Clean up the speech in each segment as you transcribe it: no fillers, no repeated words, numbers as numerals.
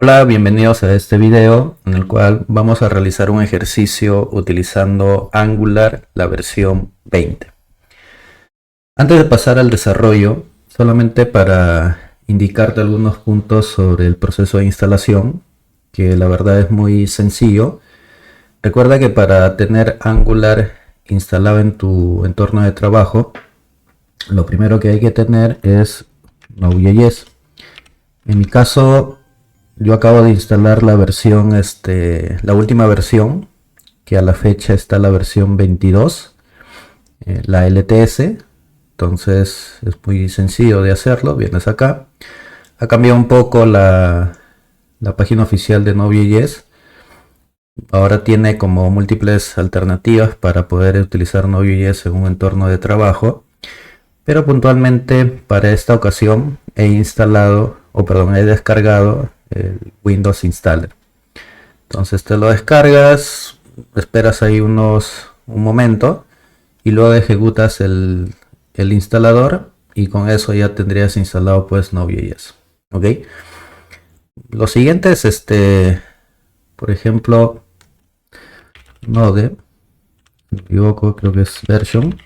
Hola, bienvenidos a este video en el cual vamos a realizar un ejercicio utilizando Angular, la versión 20. Antes de pasar al desarrollo, solamente para indicarte algunos puntos sobre el proceso de instalación, que la verdad es muy sencillo. Recuerda que para tener Angular instalado en tu entorno de trabajo, lo primero que hay que tener es Node.js. En mi caso, yo acabo de instalar la versión, la última versión, que a la fecha está la versión 22, la LTS. Entonces es muy sencillo de hacerlo. Vienes acá. Ha cambiado un poco la página oficial de Node.js. Ahora tiene como múltiples alternativas para poder utilizar Node.js en un entorno de trabajo. Pero puntualmente para esta ocasión he descargado el Windows Installer. Entonces te lo descargas, esperas ahí un momento y luego ejecutas el instalador y con eso ya tendrías instalado pues Node.js. ¿Ok? Lo siguiente es por ejemplo, Node, me equivoco, creo que es version.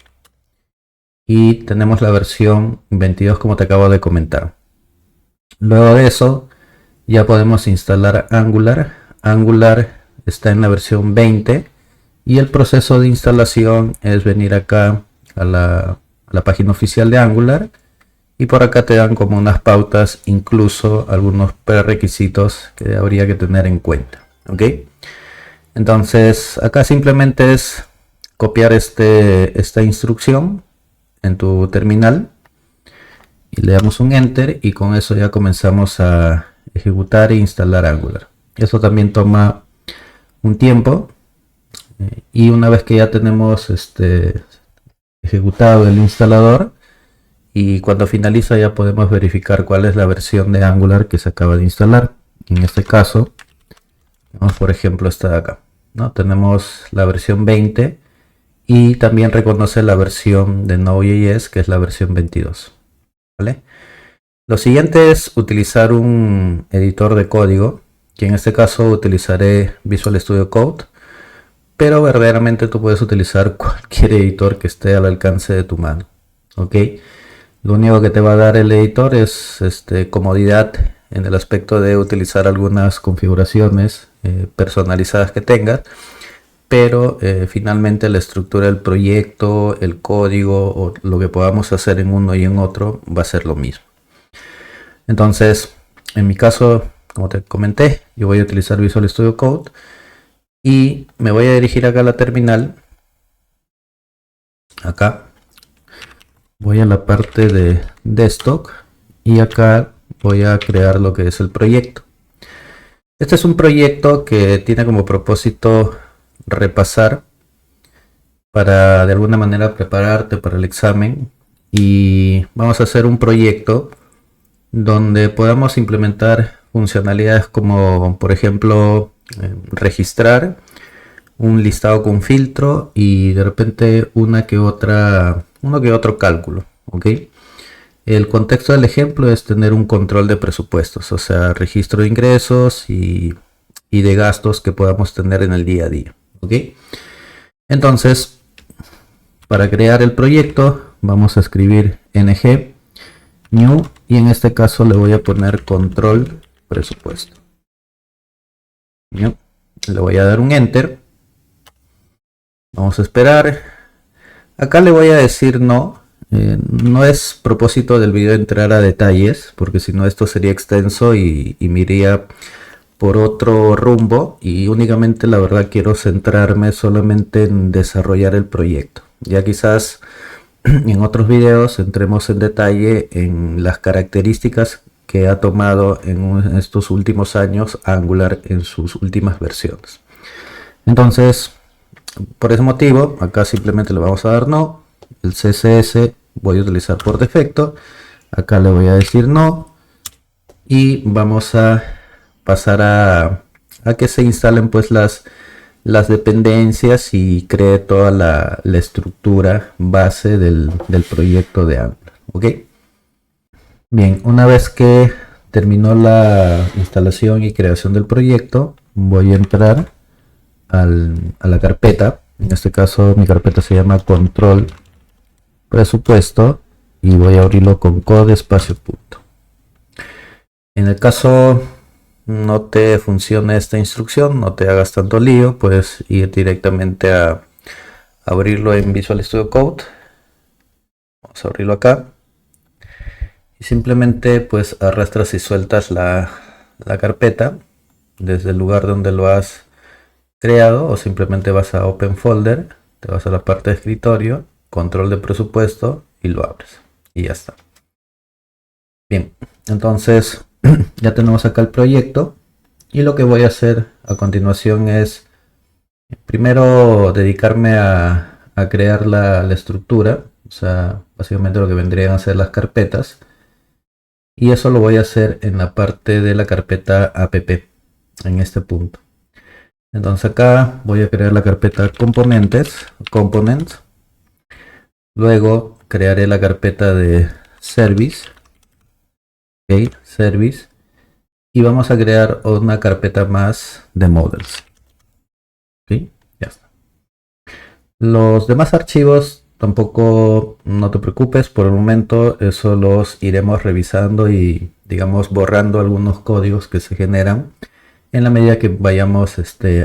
Y tenemos la versión 22 como te acabo de comentar. Luego de eso ya podemos instalar Angular. Angular está en la versión 20 y el proceso de instalación es venir acá a la página oficial de Angular y por acá te dan como unas pautas, incluso algunos prerequisitos que habría que tener en cuenta. ¿Ok? Entonces acá simplemente es copiar esta instrucción en tu terminal y le damos un enter y con eso ya comenzamos a ejecutar e instalar Angular. Eso también toma un tiempo y una vez que ya tenemos ejecutado el instalador y cuando finaliza ya podemos verificar cuál es la versión de Angular que se acaba de instalar. En este caso, por ejemplo, esta de acá, ¿no? Tenemos la versión 20 y también reconoce la versión de Node.js que es la versión 22. ¿Vale? Lo siguiente es utilizar un editor de código, que en este caso utilizaré Visual Studio Code, pero verdaderamente tú puedes utilizar cualquier editor que esté al alcance de tu mano. ¿Ok? Lo único que te va a dar el editor es comodidad en el aspecto de utilizar algunas configuraciones personalizadas que tengas, pero finalmente la estructura del proyecto, el código o lo que podamos hacer en uno y en otro va a ser lo mismo. Entonces, en mi caso, como te comenté, yo voy a utilizar Visual Studio Code y me voy a dirigir acá a la terminal. Acá voy a la parte de desktop y acá voy a crear lo que es el proyecto. Este es un proyecto que tiene como propósito repasar para de alguna manera prepararte para el examen y vamos a hacer un proyecto donde podamos implementar funcionalidades como por ejemplo registrar un listado con filtro y de repente uno que otro cálculo. ¿Ok? El contexto del ejemplo es tener un control de presupuestos, o sea, registro de ingresos y de gastos que podamos tener en el día a día. ¿Ok? Entonces, para crear el proyecto vamos a escribir ng new y en este caso le voy a poner control presupuesto. New. Le voy a dar un enter. Vamos a esperar. Acá le voy a decir no. No es propósito del video entrar a detalles, porque si no esto sería extenso y me iría por otro rumbo y únicamente la verdad quiero centrarme solamente en desarrollar el proyecto. Ya quizás en otros videos entremos en detalle en las características que ha tomado en estos últimos años Angular en sus últimas versiones. Entonces, por ese motivo, acá simplemente le vamos a dar no. El CSS voy a utilizar por defecto. Acá le voy a decir no. Y vamos a pasar a que se instalen pues las dependencias y cree toda la estructura base del proyecto de Angular. ¿Ok? Bien, una vez que terminó la instalación y creación del proyecto, voy a entrar a la carpeta. En este caso mi carpeta se llama control presupuesto y voy a abrirlo con code espacio punto. En el caso no te funcione esta instrucción, no te hagas tanto lío, puedes ir directamente a abrirlo en Visual Studio Code. Vamos a abrirlo acá y simplemente pues arrastras y sueltas la carpeta desde el lugar donde lo has creado, o simplemente vas a Open Folder, te vas a la parte de escritorio, control de presupuesto y lo abres y ya está. Bien, entonces ya tenemos acá el proyecto y lo que voy a hacer a continuación es primero dedicarme a crear la estructura, o sea, básicamente lo que vendrían a ser las carpetas, y eso lo voy a hacer en la parte de la carpeta app, en este punto. Entonces acá voy a crear la carpeta componentes, components, luego crearé la carpeta de service, okay, service, y vamos a crear una carpeta más de models. Okay, ya está. Los demás archivos tampoco no te preocupes, por el momento eso los iremos revisando y digamos borrando algunos códigos que se generan en la medida que vayamos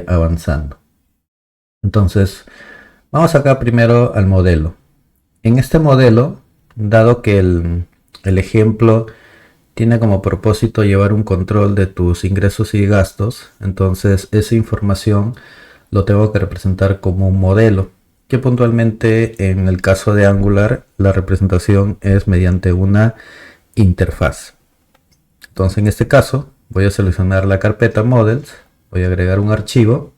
avanzando. Entonces vamos acá primero al modelo. En este modelo, dado que el ejemplo tiene como propósito llevar un control de tus ingresos y gastos, entonces esa información lo tengo que representar como un modelo, que puntualmente en el caso de Angular la representación es mediante una interfaz. Entonces en este caso voy a seleccionar la carpeta models, voy a agregar un archivo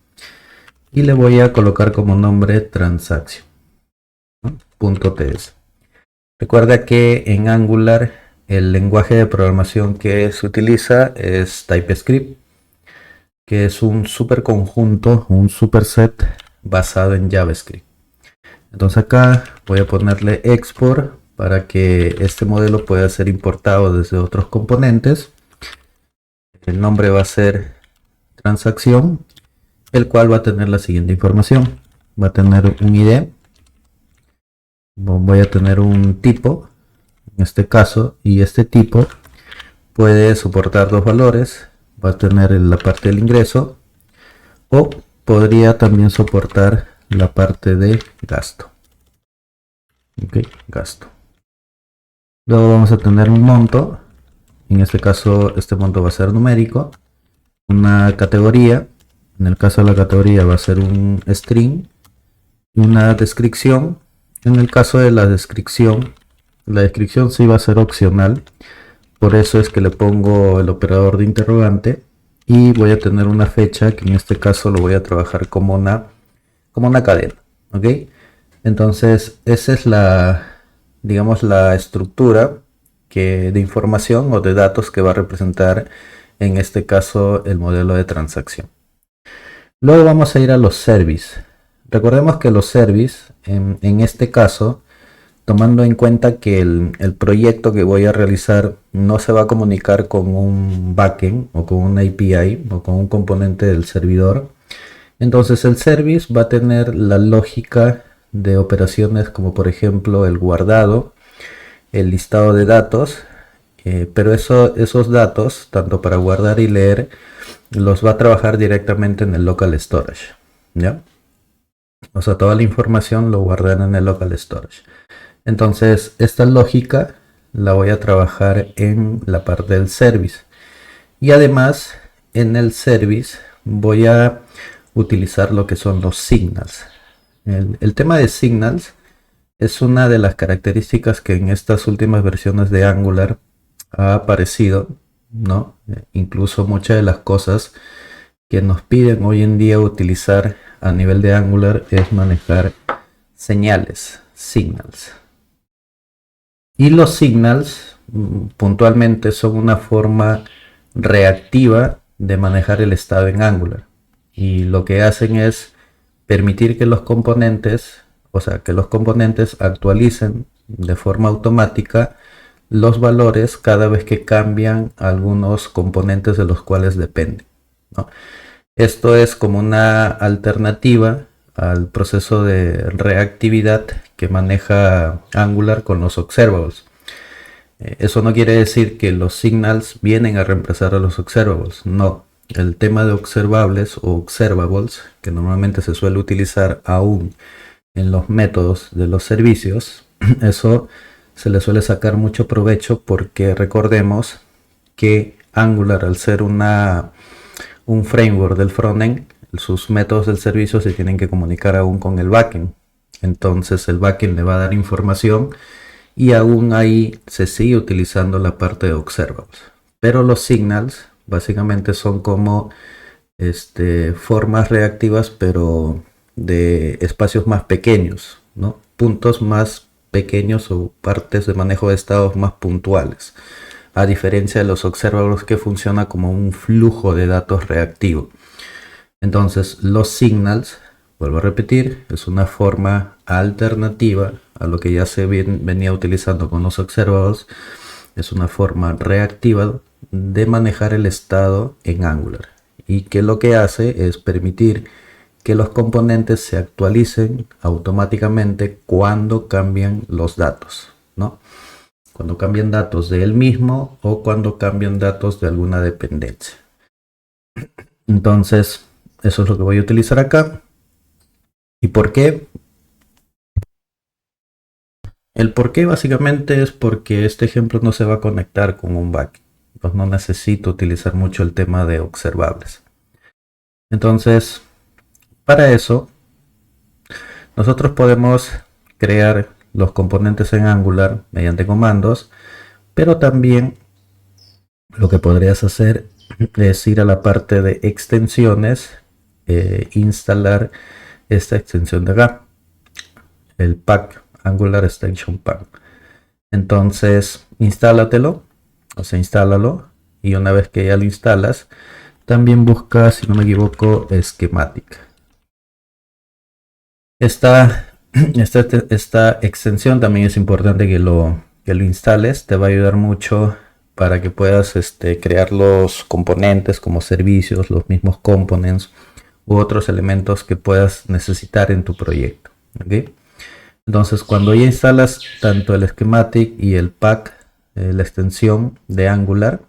y le voy a colocar como nombre transaction, ¿no? .ts. Recuerda que en Angular el lenguaje de programación que se utiliza es TypeScript, que es un superconjunto, un superset basado en JavaScript. Entonces acá voy a ponerle export para que este modelo pueda ser importado desde otros componentes. El nombre va a ser transacción, el cual va a tener la siguiente información. Va a tener un ID, voy a tener un tipo, en este caso, y este tipo puede soportar dos valores. Va a tener la parte del ingreso o podría también soportar la parte de gasto. Ok, gasto. Luego vamos a tener un monto. En este caso este monto va a ser numérico. Una categoría. En el caso de la categoría va a ser un string. Y una descripción. En el caso de la descripción sí va a ser opcional. Por eso es que le pongo el operador de interrogante. Y voy a tener una fecha que en este caso lo voy a trabajar como una cadena. ¿Ok? Entonces esa es digamos, la estructura de información o de datos que va a representar en este caso el modelo de transacción. Luego vamos a ir a los service. Recordemos que los service en este caso, tomando en cuenta que el proyecto que voy a realizar no se va a comunicar con un backend o con una API o con un componente del servidor, entonces el service va a tener la lógica de operaciones como por ejemplo el guardado, el listado de datos, pero esos datos, tanto para guardar y leer, los va a trabajar directamente en el local storage, ¿ya? O sea, toda la información lo guardan en el local storage. Entonces esta lógica la voy a trabajar en la parte del service, y además en el service voy a utilizar lo que son los signals. El tema de signals es una de las características que en estas últimas versiones de Angular ha aparecido, ¿no? Incluso muchas de las cosas que nos piden hoy en día utilizar a nivel de Angular es manejar señales, signals. Y los signals puntualmente son una forma reactiva de manejar el estado en Angular. Y lo que hacen es permitir que los componentes, actualicen de forma automática los valores cada vez que cambian algunos componentes de los cuales dependen, ¿no? Esto es como una alternativa al proceso de reactividad que maneja Angular con los observables. Eso no quiere decir que los signals vienen a reemplazar a los observables, no. El tema de observables o observables, que normalmente se suele utilizar aún en los métodos de los servicios, eso se le suele sacar mucho provecho porque recordemos que Angular, al ser un framework del frontend, sus métodos del servicio se tienen que comunicar aún con el backend. Entonces el backend le va a dar información y aún ahí se sigue utilizando la parte de observables. Pero los signals básicamente son como formas reactivas, pero de espacios más pequeños, ¿no? Puntos más pequeños o partes de manejo de estados más puntuales, a diferencia de los observables que funciona como un flujo de datos reactivo. Entonces los signals, vuelvo a repetir, es una forma alternativa a lo que ya se venía utilizando con los observables. Es una forma reactiva de manejar el estado en Angular, y que lo que hace es permitir que los componentes se actualicen automáticamente cuando cambian los datos, ¿no? Cuando cambian datos de él mismo o cuando cambian datos de alguna dependencia. Entonces, eso es lo que voy a utilizar acá. ¿Y por qué? El por qué básicamente es porque este ejemplo no se va a conectar con un backend. Entonces no necesito utilizar mucho el tema de observables. Entonces, para eso, nosotros podemos crear los componentes en Angular mediante comandos, pero también lo que podrías hacer es ir a la parte de extensiones, instalar esta extensión de acá, el pack Angular Extension Pack. Entonces, instálalo, y una vez que ya lo instalas, también busca, si no me equivoco, Schematic. Esta extensión también es importante que lo instales, te va a ayudar mucho para que puedas crear los componentes como servicios, los mismos components u otros elementos que puedas necesitar en tu proyecto, ¿okay? Entonces, cuando ya instalas tanto el schematic y el pack, la extensión de Angular,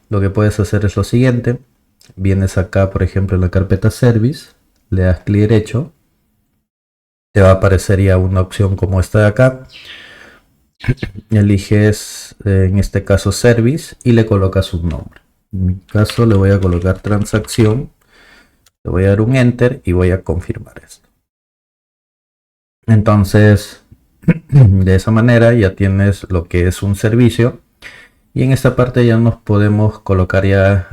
lo que puedes hacer es lo siguiente. Vienes acá, por ejemplo, en la carpeta Service, le das clic derecho, te va a aparecer ya una opción como esta de acá. Eliges, en este caso, Service y le colocas un nombre. En mi caso le voy a colocar transacción, le voy a dar un Enter y voy a confirmar esto. Entonces, de esa manera ya tienes lo que es un servicio, y en esta parte ya nos podemos colocar ya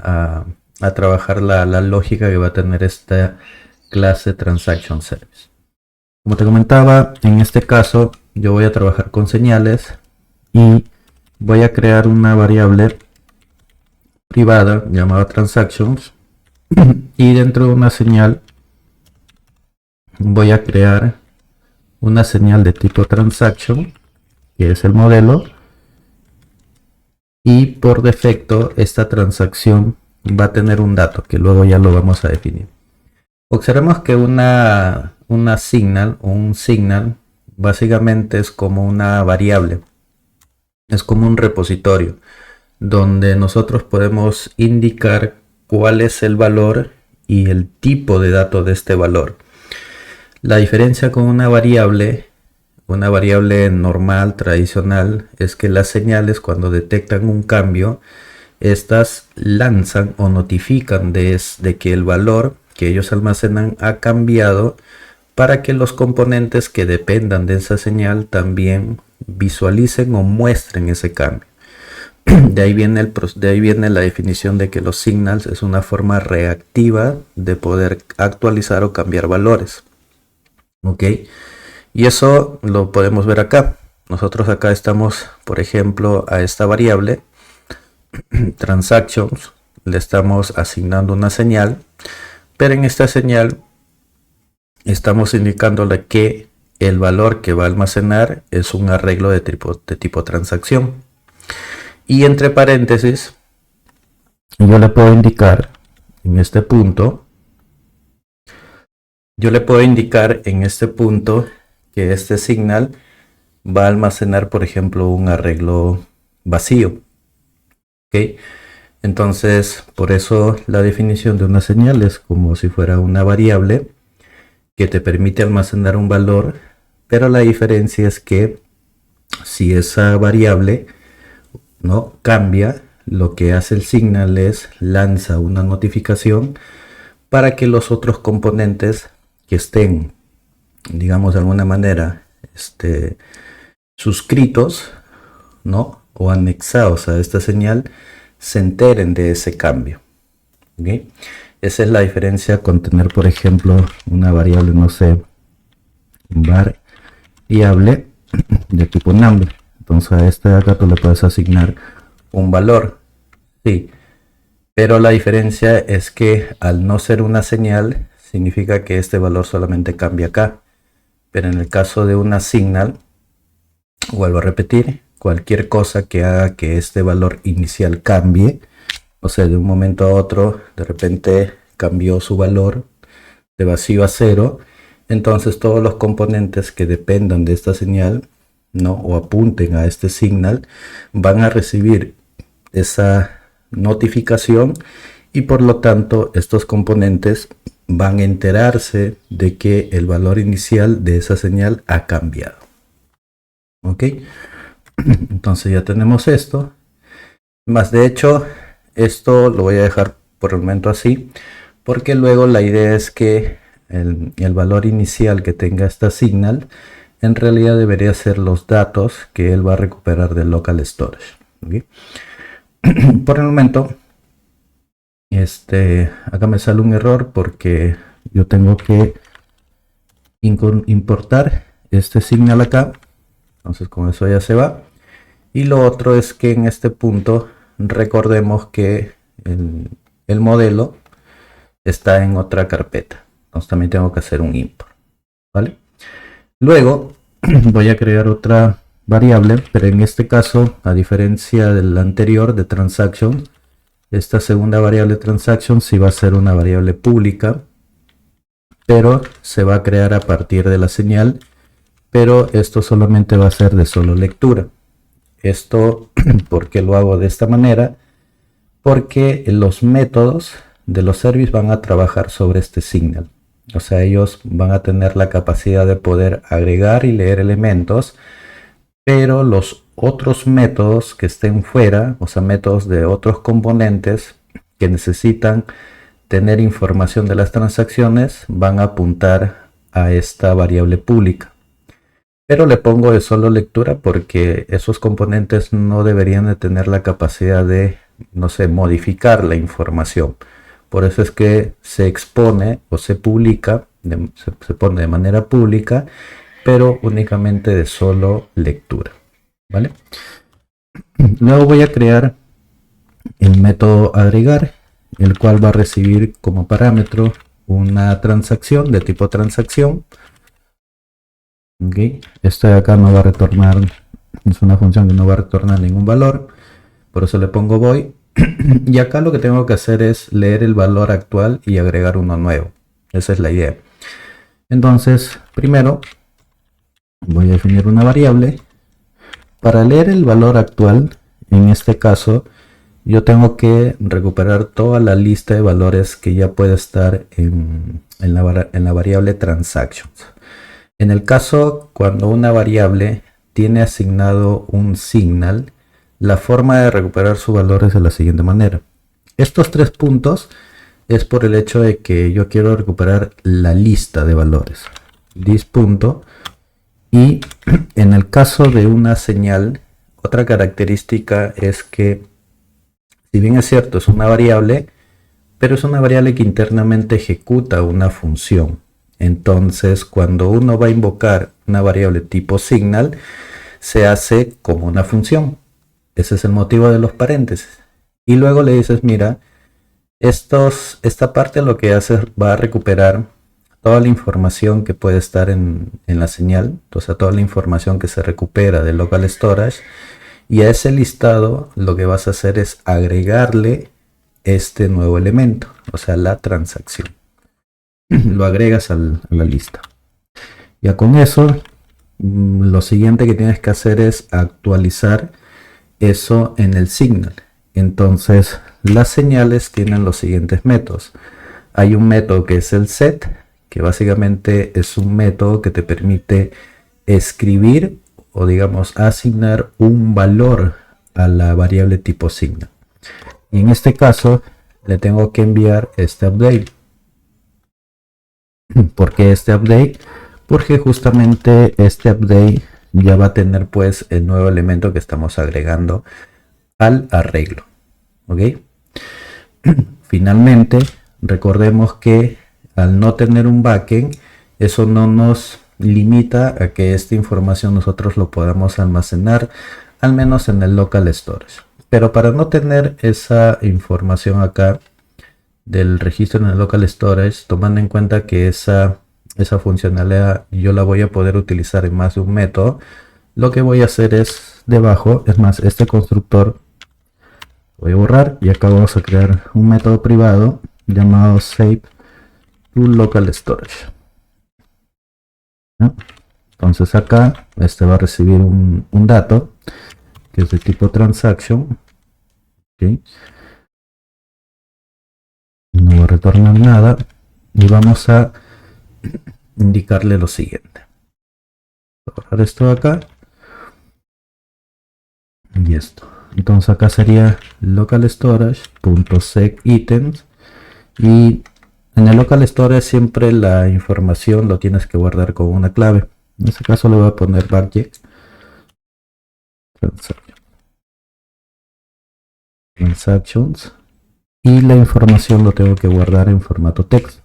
a trabajar la lógica que va a tener esta clase Transaction Service. Como te comentaba, en este caso yo voy a trabajar con señales y voy a crear una variable privada llamada Transactions, y dentro de una señal voy a crear una señal de tipo Transaction, que es el modelo, y por defecto esta transacción va a tener un dato que luego ya lo vamos a definir. Observemos que una signal o un signal básicamente es como una variable, es como un repositorio donde nosotros podemos indicar cuál es el valor y el tipo de dato de este valor. La diferencia con una variable normal, tradicional, es que las señales, cuando detectan un cambio, estas lanzan o notifican de que el valor que ellos almacenan ha cambiado, para que los componentes que dependan de esa señal también visualicen o muestren ese cambio. De ahí viene la definición de que los signals es una forma reactiva de poder actualizar o cambiar valores. ¿Ok? Y eso lo podemos ver acá. Nosotros acá estamos, por ejemplo, a esta variable transactions, le estamos asignando una señal, pero en esta señal estamos indicándole que el valor que va a almacenar es un arreglo de tipo transacción. Y entre paréntesis, yo le puedo indicar en este punto, que este signal va a almacenar, por ejemplo, un arreglo vacío. ¿Ok? Entonces, por eso la definición de una señal es como si fuera una variable que te permite almacenar un valor, pero la diferencia es que si esa variable no cambia, lo que hace el signal es lanza una notificación para que los otros componentes que estén, digamos de alguna manera, suscritos, ¿no? O anexados a esta señal, se enteren de ese cambio. ¿Okay? Esa es la diferencia con tener, por ejemplo, una variable, no sé, variable de tipo number. Entonces a este de acá tú le puedes asignar un valor, sí, pero la diferencia es que al no ser una señal significa que este valor solamente cambia acá, pero en el caso de una signal, vuelvo a repetir, cualquier cosa que haga que este valor inicial cambie, o sea, de un momento a otro de repente cambió su valor de vacío a cero, entonces todos los componentes que dependan de esta señal, ¿no? O apunten a este signal, van a recibir esa notificación y por lo tanto estos componentes van a enterarse de que el valor inicial de esa señal ha cambiado. ¿Ok? Entonces ya tenemos esto. Más de hecho, esto lo voy a dejar por el momento así, porque luego la idea es que el valor inicial que tenga esta signal en realidad debería ser los datos que él va a recuperar del local storage. ¿Okay? Por el momento, acá me sale un error porque yo tengo que importar este signal acá. Entonces con eso ya se va. Y lo otro es que en este punto recordemos que el modelo está en otra carpeta. Entonces también tengo que hacer un import. ¿Vale? Luego voy a crear otra variable, pero en este caso, a diferencia del anterior de transaction, esta segunda variable transaction sí va a ser una variable pública, pero se va a crear a partir de la señal, pero esto solamente va a ser de solo lectura. Esto, ¿por qué lo hago de esta manera? Porque los métodos de los services van a trabajar sobre este signal. O sea, ellos van a tener la capacidad de poder agregar y leer elementos, pero los otros métodos que estén fuera, o sea, métodos de otros componentes que necesitan tener información de las transacciones, van a apuntar a esta variable pública. Pero le pongo de solo lectura porque esos componentes no deberían de tener la capacidad de, no sé, modificar la información. Por eso es que se expone o se publica, se pone de manera pública, pero únicamente de solo lectura. ¿Vale? Luego voy a crear el método agregar, el cual va a recibir como parámetro una transacción de tipo transacción. Okay. Esto de acá no va a retornar, es una función que no va a retornar ningún valor, por eso le pongo void. Y acá lo que tengo que hacer es leer el valor actual y agregar uno nuevo. Esa es la idea. Entonces, primero voy a definir una variable. Para leer el valor actual, en este caso, yo tengo que recuperar toda la lista de valores que ya puede estar en la variable transactions. En el caso cuando una variable tiene asignado un signal, la forma de recuperar su valor es de la siguiente manera. Estos 3 puntos es por el hecho de que yo quiero recuperar la lista de valores. This punto. Y en el caso de una señal, otra característica es que, si bien es cierto, es una variable, pero es una variable que internamente ejecuta una función. Entonces, cuando uno va a invocar una variable tipo signal, se hace como una función. Ese es el motivo de los paréntesis. Y luego le dices, mira, esta parte lo que hace va a recuperar toda la información que puede estar en la señal, o sea, toda la información que se recupera del local storage, Y a ese listado lo que vas a hacer es agregarle este nuevo elemento, o sea, la transacción. Lo agregas a la lista. Ya con eso, lo siguiente que tienes que hacer es actualizar eso en el signal. Entonces, las señales tienen los siguientes métodos. Hay un método que es el set, que básicamente es un método que te permite escribir o digamos asignar un valor a la variable tipo signal. Y en este caso le tengo que enviar este update. ¿Por qué este update? Porque justamente este update ya va a tener pues el nuevo elemento que estamos agregando al arreglo. ¿Ok? Finalmente, recordemos que al no tener un backend, eso no nos limita a que esta información nosotros lo podamos almacenar, al menos en el local storage. Pero para no tener esa información acá del registro en el local storage, tomando en cuenta que esa funcionalidad yo la voy a poder utilizar en más de un método, lo que voy a hacer es debajo, es más, este constructor voy a borrar y acá vamos a crear un método privado llamado save to local storage. ¿no? Entonces acá este va a recibir un dato que es de tipo transaction. ¿Okay? No va a retornar nada y vamos a indicarle lo siguiente. Borrar esto de acá y esto. Entonces acá sería local storage.sec items y en el local storage siempre la información lo tienes que guardar con una clave. En este caso le voy a poner budget transactions y la información lo tengo que guardar en formato text,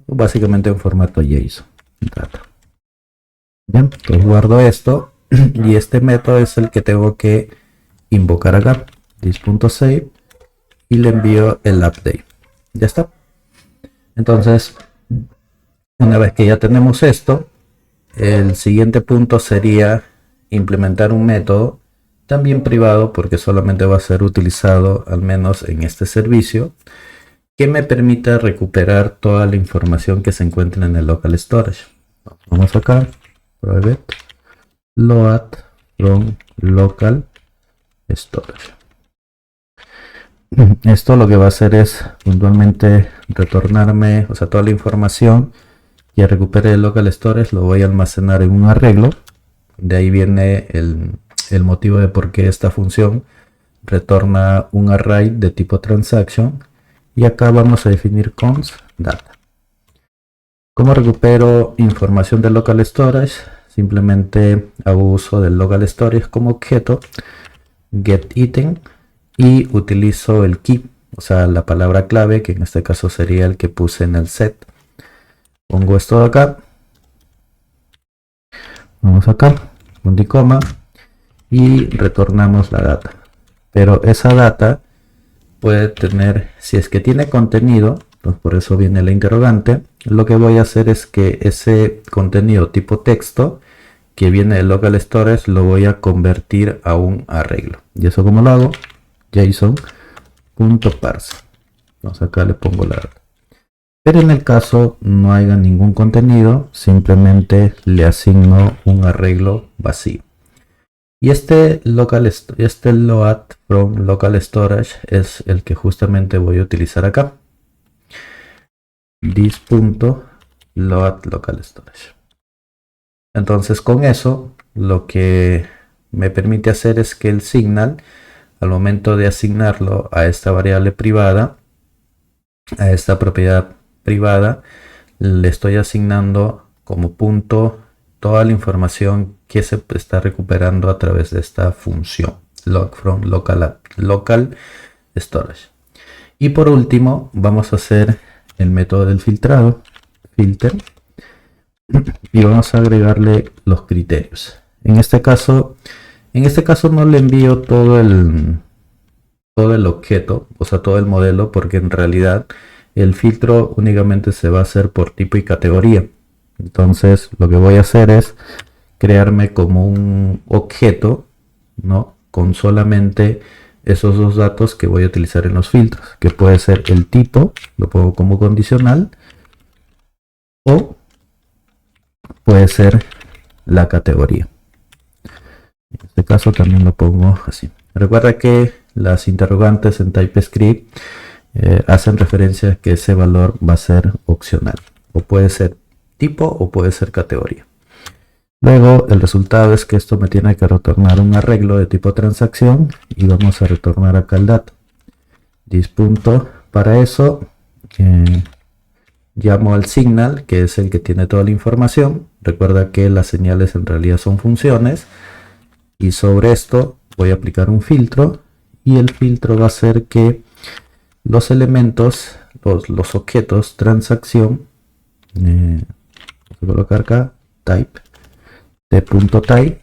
básicamente en formato JSON. Data. Bien, pues guardo esto y este método es el que tengo que invocar acá, this.save, y le envío el update. Ya está. Entonces, una vez que ya tenemos esto, el siguiente punto sería implementar un método también privado, porque solamente va a ser utilizado al menos en este servicio, que me permita recuperar toda la información que se encuentra en el local storage. Vamos acá, private load from local storage. Esto lo que va a hacer es puntualmente retornarme, o sea, toda la información que recupere el local storage lo voy a almacenar en un arreglo. De ahí viene el motivo de por qué esta función retorna un array de tipo transaction. Y acá vamos a definir const data. ¿Cómo recupero información del local storage? Simplemente hago uso del local storage como objeto getItem y utilizo el key, o sea, la palabra clave, que en este caso sería el que puse en el set. Pongo esto de acá. Vamos acá, punto y coma, y retornamos la data. Pero esa data puede tener, si es que tiene contenido, pues por eso viene la interrogante, lo que voy a hacer es que ese contenido tipo texto que viene del local storage lo voy a convertir a un arreglo. ¿Y eso cómo lo hago? JSON.parse. Entonces acá le pongo la data. Pero en el caso no haya ningún contenido, simplemente le asigno un arreglo vacío. Y este load from local storage es el que justamente voy a utilizar acá. This.load local storage. Entonces con eso lo que me permite hacer es que el signal, al momento de asignarlo a esta variable privada, a esta propiedad privada, le estoy asignando como punto toda la información que se está recuperando a través de esta función log from local storage. Y por último vamos a hacer el método del filtrado, filter, y vamos a agregarle los criterios. En este caso no le envío todo el objeto, o sea, todo el modelo, porque en realidad el filtro únicamente se va a hacer por tipo y categoría. Entonces lo que voy a hacer es crearme como un objeto, ¿no? con solamente esos dos datos que voy a utilizar en los filtros, que puede ser el tipo, lo pongo como condicional, o puede ser la categoría. En este caso también lo pongo así. Recuerda que las interrogantes en TypeScript hacen referencia a que ese valor va a ser opcional, o puede ser tipo o puede ser categoría. Luego el resultado es que esto me tiene que retornar un arreglo de tipo transacción y vamos a retornar acá el dato. This.punto. Para eso llamo al signal, que es el que tiene toda la información. Recuerda que las señales en realidad son funciones, y sobre esto voy a aplicar un filtro, y el filtro va a hacer que los elementos, los objetos transacción, voy a colocar acá type, t.type,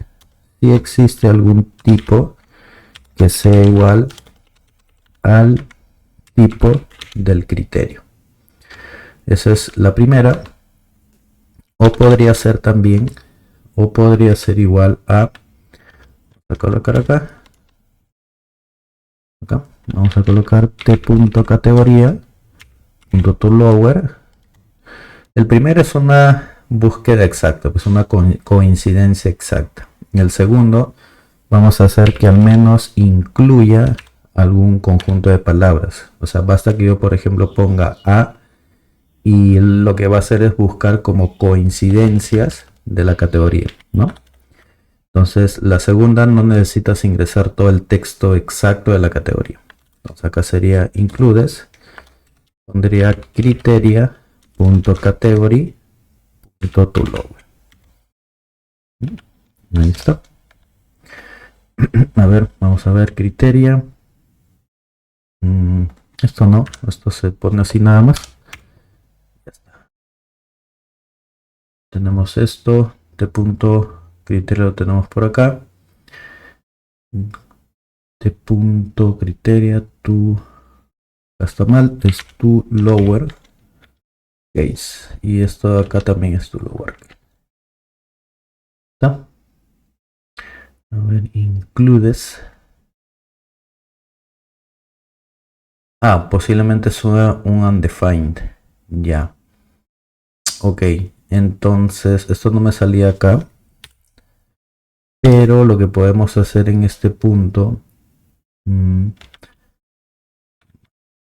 si existe algún tipo que sea igual al tipo del criterio. Esa es la primera. O podría ser también, o podría ser igual a colocar acá, vamos a colocar t.categoría .toLower. El primero es una búsqueda exacta, pues una coincidencia exacta. El segundo, vamos a hacer que al menos incluya algún conjunto de palabras. O sea, basta que yo, por ejemplo, ponga a, y lo que va a hacer es buscar como coincidencias de la categoría, ¿no? Entonces, la segunda no necesitas ingresar todo el texto exacto de la categoría. Entonces, acá sería includes, pondría criteria.category.toLower. Ahí está. A ver, vamos a ver criteria. Esto no, esto se pone así nada más. Ya está. Tenemos esto, t.criteria lo tenemos por acá. t.criteria tu, está mal, es tu lower case, y esto de acá también es tu lower case. ¿Está? A ver, includes. Posiblemente suba un undefined. Ya. Ok, entonces esto no me salía acá, pero lo que podemos hacer en este punto,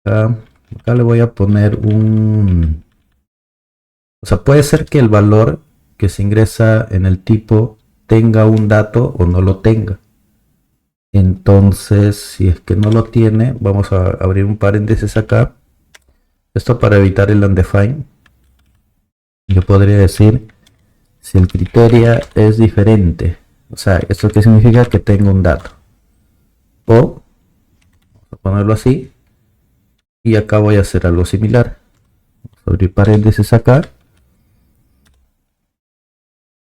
acá le voy a poner un, o sea, puede ser que el valor que se ingresa en el tipo tenga un dato o no lo tenga. Entonces, si es que no lo tiene, vamos a abrir un paréntesis acá. Esto para evitar el undefined. Yo podría decir si el criterio es diferente. O sea, ¿esto qué significa? Que tengo un dato. O, vamos a ponerlo así. Y acá voy a hacer algo similar. Vamos a abrir paréntesis acá.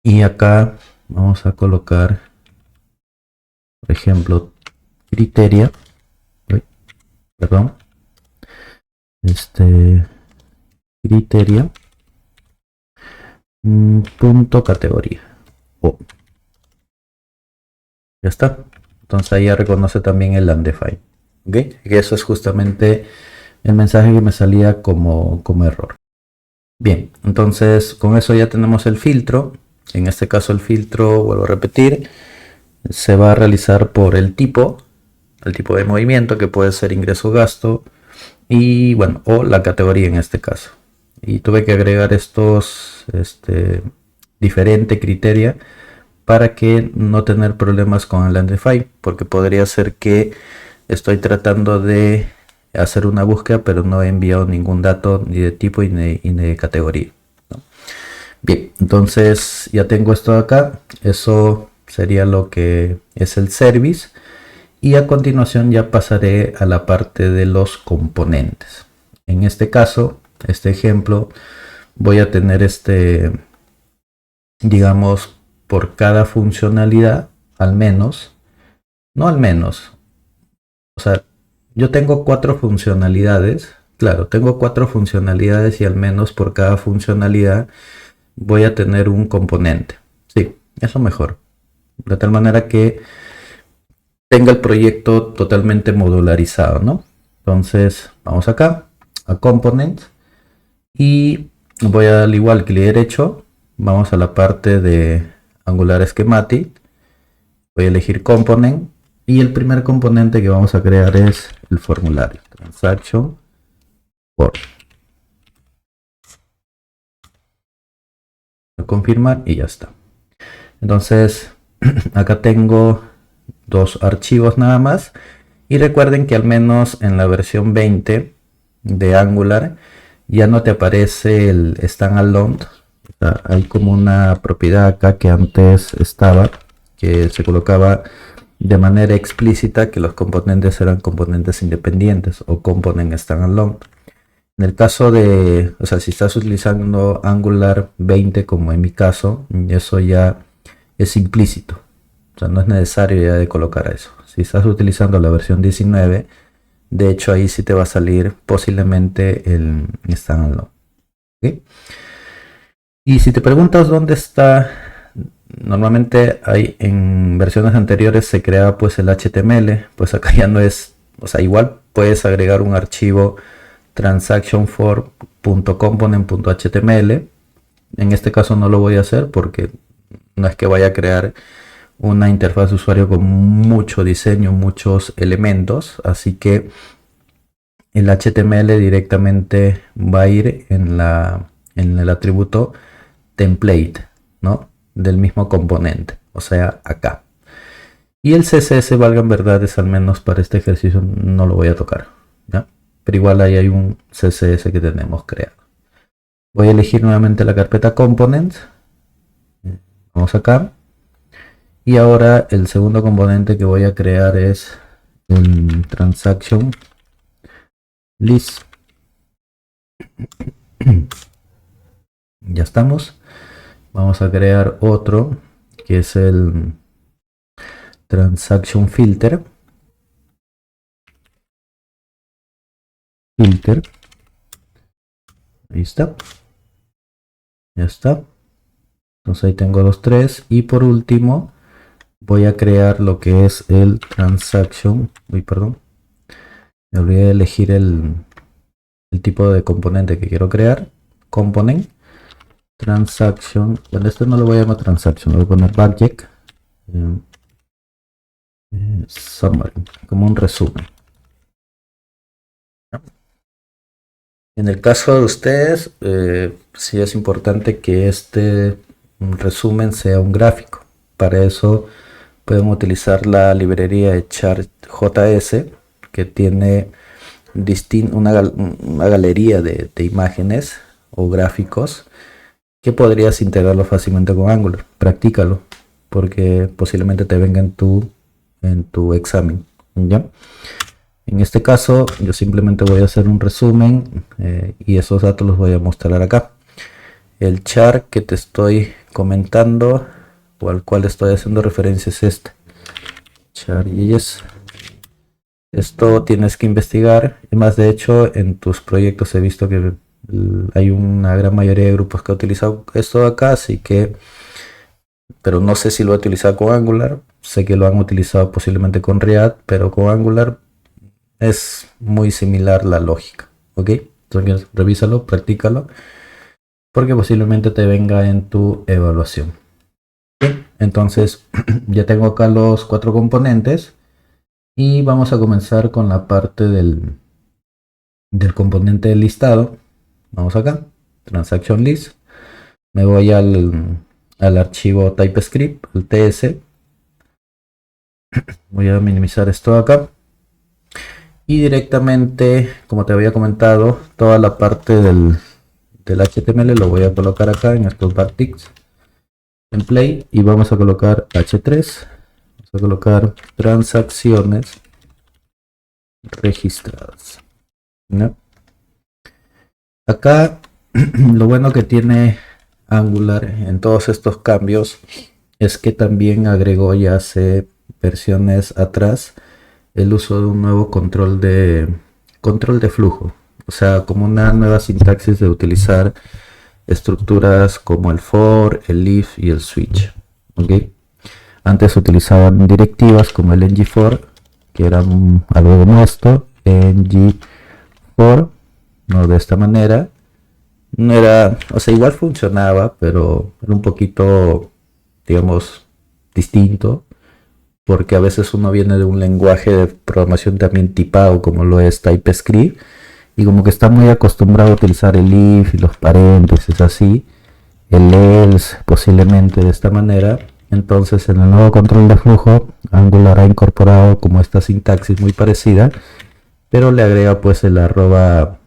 Y acá vamos a colocar, por ejemplo, criteria. Perdón. Criteria. Punto categoría. Ya está. Entonces ahí ya reconoce también el undefined. ¿Ok? Que eso es justamente el mensaje que me salía como error. Bien, entonces con eso ya tenemos el filtro. En este caso el filtro, vuelvo a repetir, se va a realizar por el tipo de movimiento, que puede ser ingreso o gasto, y bueno, o la categoría en este caso. Y tuve que agregar estos diferente criterio para que no tener problemas con el undefined, porque podría ser que estoy tratando de hacer una búsqueda pero no he enviado ningún dato ni de tipo ni de categoría, ¿no? Bien, entonces ya tengo esto acá. Eso sería lo que es el service, y a continuación ya pasaré a la parte de los componentes. En este caso, este ejemplo, voy a tener digamos, por cada funcionalidad, al menos, no al menos, o sea, yo tengo 4 funcionalidades. Claro, tengo 4 funcionalidades y al menos por cada funcionalidad voy a tener un componente. Sí, eso mejor. De tal manera que tenga el proyecto totalmente modularizado, ¿no? Entonces vamos acá a Components y voy a darle igual clic derecho, vamos a la parte de Angular Schematic, voy a elegir Component y el primer componente que vamos a crear es el formulario Transaction Form. Confirmar y ya está. Entonces acá tengo dos archivos nada más y recuerden que al menos en la versión 20 de Angular ya no te aparece el standalone. O sea, hay como una propiedad acá que antes estaba, que se colocaba de manera explícita que los componentes eran componentes independientes o component standalone. En el caso de, o sea, si estás utilizando Angular 20 como en mi caso, eso ya es implícito. O sea, no es necesario ya de colocar eso. Si estás utilizando la versión 19, de hecho ahí sí te va a salir posiblemente el standalone. ¿Okay? Y si te preguntas dónde está, normalmente hay en versiones anteriores se creaba pues el HTML, pues acá ya no es, o sea, igual puedes agregar un archivo transaction.component.html. En este caso no lo voy a hacer porque no es que vaya a crear una interfaz de usuario con mucho diseño, muchos elementos, así que el HTML directamente va a ir en el atributo template, ¿no? Del mismo componente, o sea, acá. Y el CSS, valgan verdades, al menos para este ejercicio no lo voy a tocar, ¿ya? Pero igual ahí hay un CSS que tenemos creado. Voy a elegir nuevamente la carpeta Components. Vamos acá. Y ahora el segundo componente que voy a crear es el Transaction List. Ya estamos. Vamos a crear otro que es el Transaction Filter. Ahí está. Ya está. Entonces ahí tengo los tres. Y por último voy a crear lo que es el Transaction. Uy, perdón. Me olvidé de elegir el tipo de componente que quiero crear. Component. Transaction. Bueno, esto no lo voy a llamar Transaction. Lo voy a poner Budget. Summary. Como un resumen. En el caso de ustedes, sí es importante que este resumen sea un gráfico. Para eso pueden utilizar la librería de Chart.js que tiene una galería de imágenes o gráficos que podrías integrarlo fácilmente con Angular. Practícalo porque posiblemente te venga en tu examen, ¿ya? En este caso yo simplemente voy a hacer un resumen y esos datos los voy a mostrar acá. El chart que te estoy comentando o al cual estoy haciendo referencia es este. Chart.js. Esto tienes que investigar. Y más, de hecho, en tus proyectos he visto que hay una gran mayoría de grupos que ha utilizado esto de acá, así que, pero no sé si lo he utilizado con Angular. Sé que lo han utilizado posiblemente con React, pero con Angular es muy similar la lógica, ¿ok? Entonces revísalo, practícalo, porque posiblemente te venga en tu evaluación. Bien, entonces ya tengo acá los 4 componentes y vamos a comenzar con la parte del componente del listado. Vamos acá, Transaction List, me voy al archivo TypeScript, el TS, voy a minimizar esto acá. Y directamente, como te había comentado, toda la parte del HTML lo voy a colocar acá en estos backticks en play y vamos a colocar H3, vamos a colocar transacciones registradas, ¿no? Acá lo bueno que tiene Angular en todos estos cambios es que también agregó ya hace versiones atrás el uso de un nuevo control de flujo, o sea, como una nueva sintaxis de utilizar estructuras como el for, el if y el switch, ¿ok? Antes utilizaban directivas como el ng-for, que era algo como esto, ng-for, no de esta manera. No era, o sea, igual funcionaba, pero era un poquito, digamos, distinto, porque a veces uno viene de un lenguaje de programación también tipado, como lo es TypeScript, y como que está muy acostumbrado a utilizar el if y los paréntesis así, el else posiblemente de esta manera. Entonces en el nuevo control de flujo, Angular ha incorporado como esta sintaxis muy parecida, pero le agrega pues el arroba,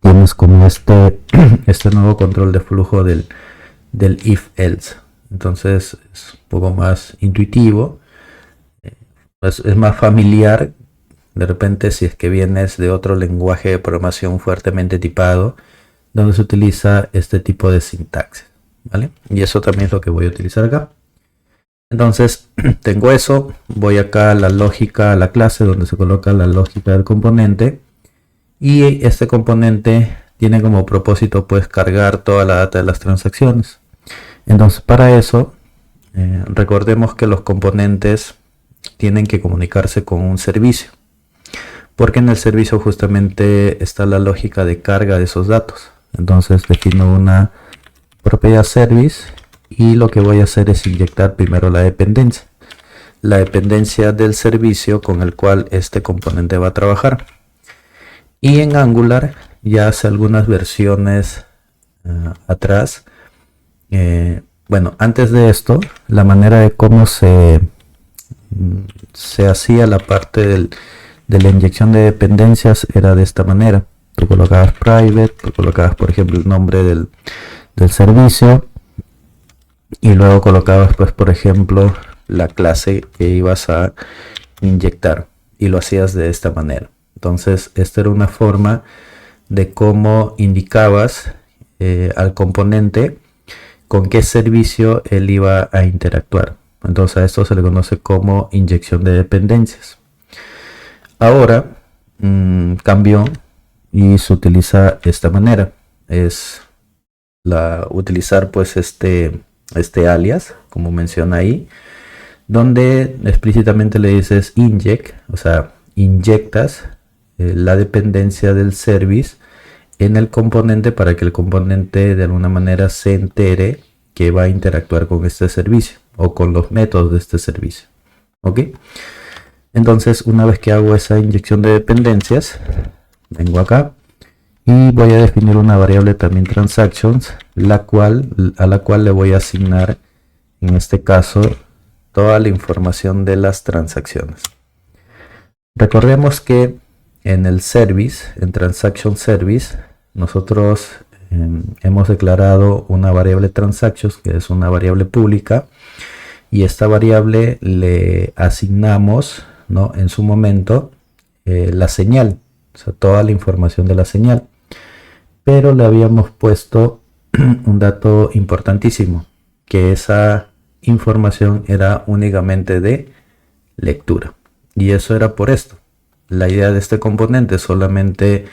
tienes como este nuevo control de flujo del if else. Entonces es un poco más intuitivo, es más familiar. De repente, si es que vienes de otro lenguaje de programación fuertemente tipado, donde se utiliza este tipo de sintaxis, ¿vale? Y eso también es lo que voy a utilizar acá. Entonces, tengo eso, voy acá a la lógica, a la clase donde se coloca la lógica del componente, y este componente tiene como propósito pues cargar toda la data de las transacciones. Entonces, para eso, recordemos que los componentes tienen que comunicarse con un servicio, porque en el servicio justamente está la lógica de carga de esos datos. Entonces defino una propiedad service y lo que voy a hacer es inyectar primero la dependencia del servicio con el cual este componente va a trabajar. Y en Angular, ya hace algunas versiones atrás, bueno, antes de esto, la manera de cómo se hacía la parte de la inyección de dependencias era de esta manera. Tú colocabas private, tú colocabas por ejemplo el nombre del servicio, y luego colocabas pues por ejemplo la clase que ibas a inyectar, y lo hacías de esta manera. Entonces esta era una forma de cómo indicabas al componente con qué servicio él iba a interactuar. Entonces a esto se le conoce como inyección de dependencias. Ahora cambió y se utiliza de esta manera. Es utilizar pues este alias, como menciona ahí, donde explícitamente le dices inject, o sea, inyectas la dependencia del service en el componente para que el componente de alguna manera se entere que va a interactuar con este servicio o con los métodos de este servicio. ¿Ok? Entonces, una vez que hago esa inyección de dependencias, vengo acá y voy a definir una variable también transactions, a la cual le voy a asignar, en este caso, toda la información de las transacciones. Recordemos que en el service, en transaction service, nosotros hemos declarado una variable transactions, que es una variable pública, y esta variable le asignamos, ¿no?, en su momento la señal, o sea, toda la información de la señal, pero le habíamos puesto un dato importantísimo, que esa información era únicamente de lectura, y eso era por esto. La idea de este componente es solamente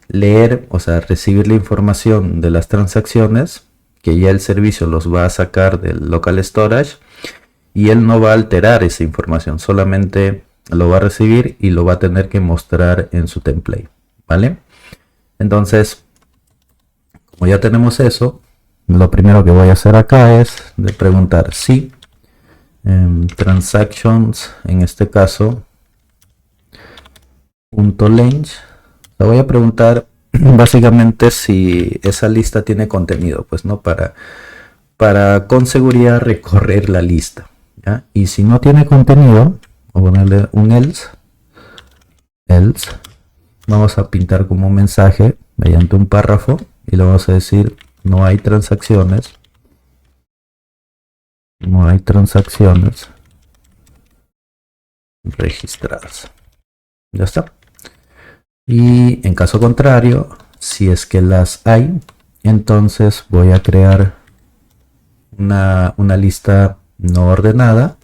leer, o sea, recibir la información de las transacciones, que ya el servicio los va a sacar del local storage, y él no va a alterar esa información, solamente lo va a recibir y lo va a tener que mostrar en su template, ¿vale? Entonces, como ya tenemos eso, lo primero que voy a hacer acá es de preguntar si transactions, en este caso, .length, le voy a preguntar básicamente si esa lista tiene contenido, pues no, para con seguridad recorrer la lista, ¿ya? Y si no tiene contenido, voy a ponerle un else, vamos a pintar como un mensaje mediante un párrafo y le vamos a decir no hay transacciones, registradas. Ya está. Y en caso contrario, si es que las hay, entonces voy a crear una lista no ordenada,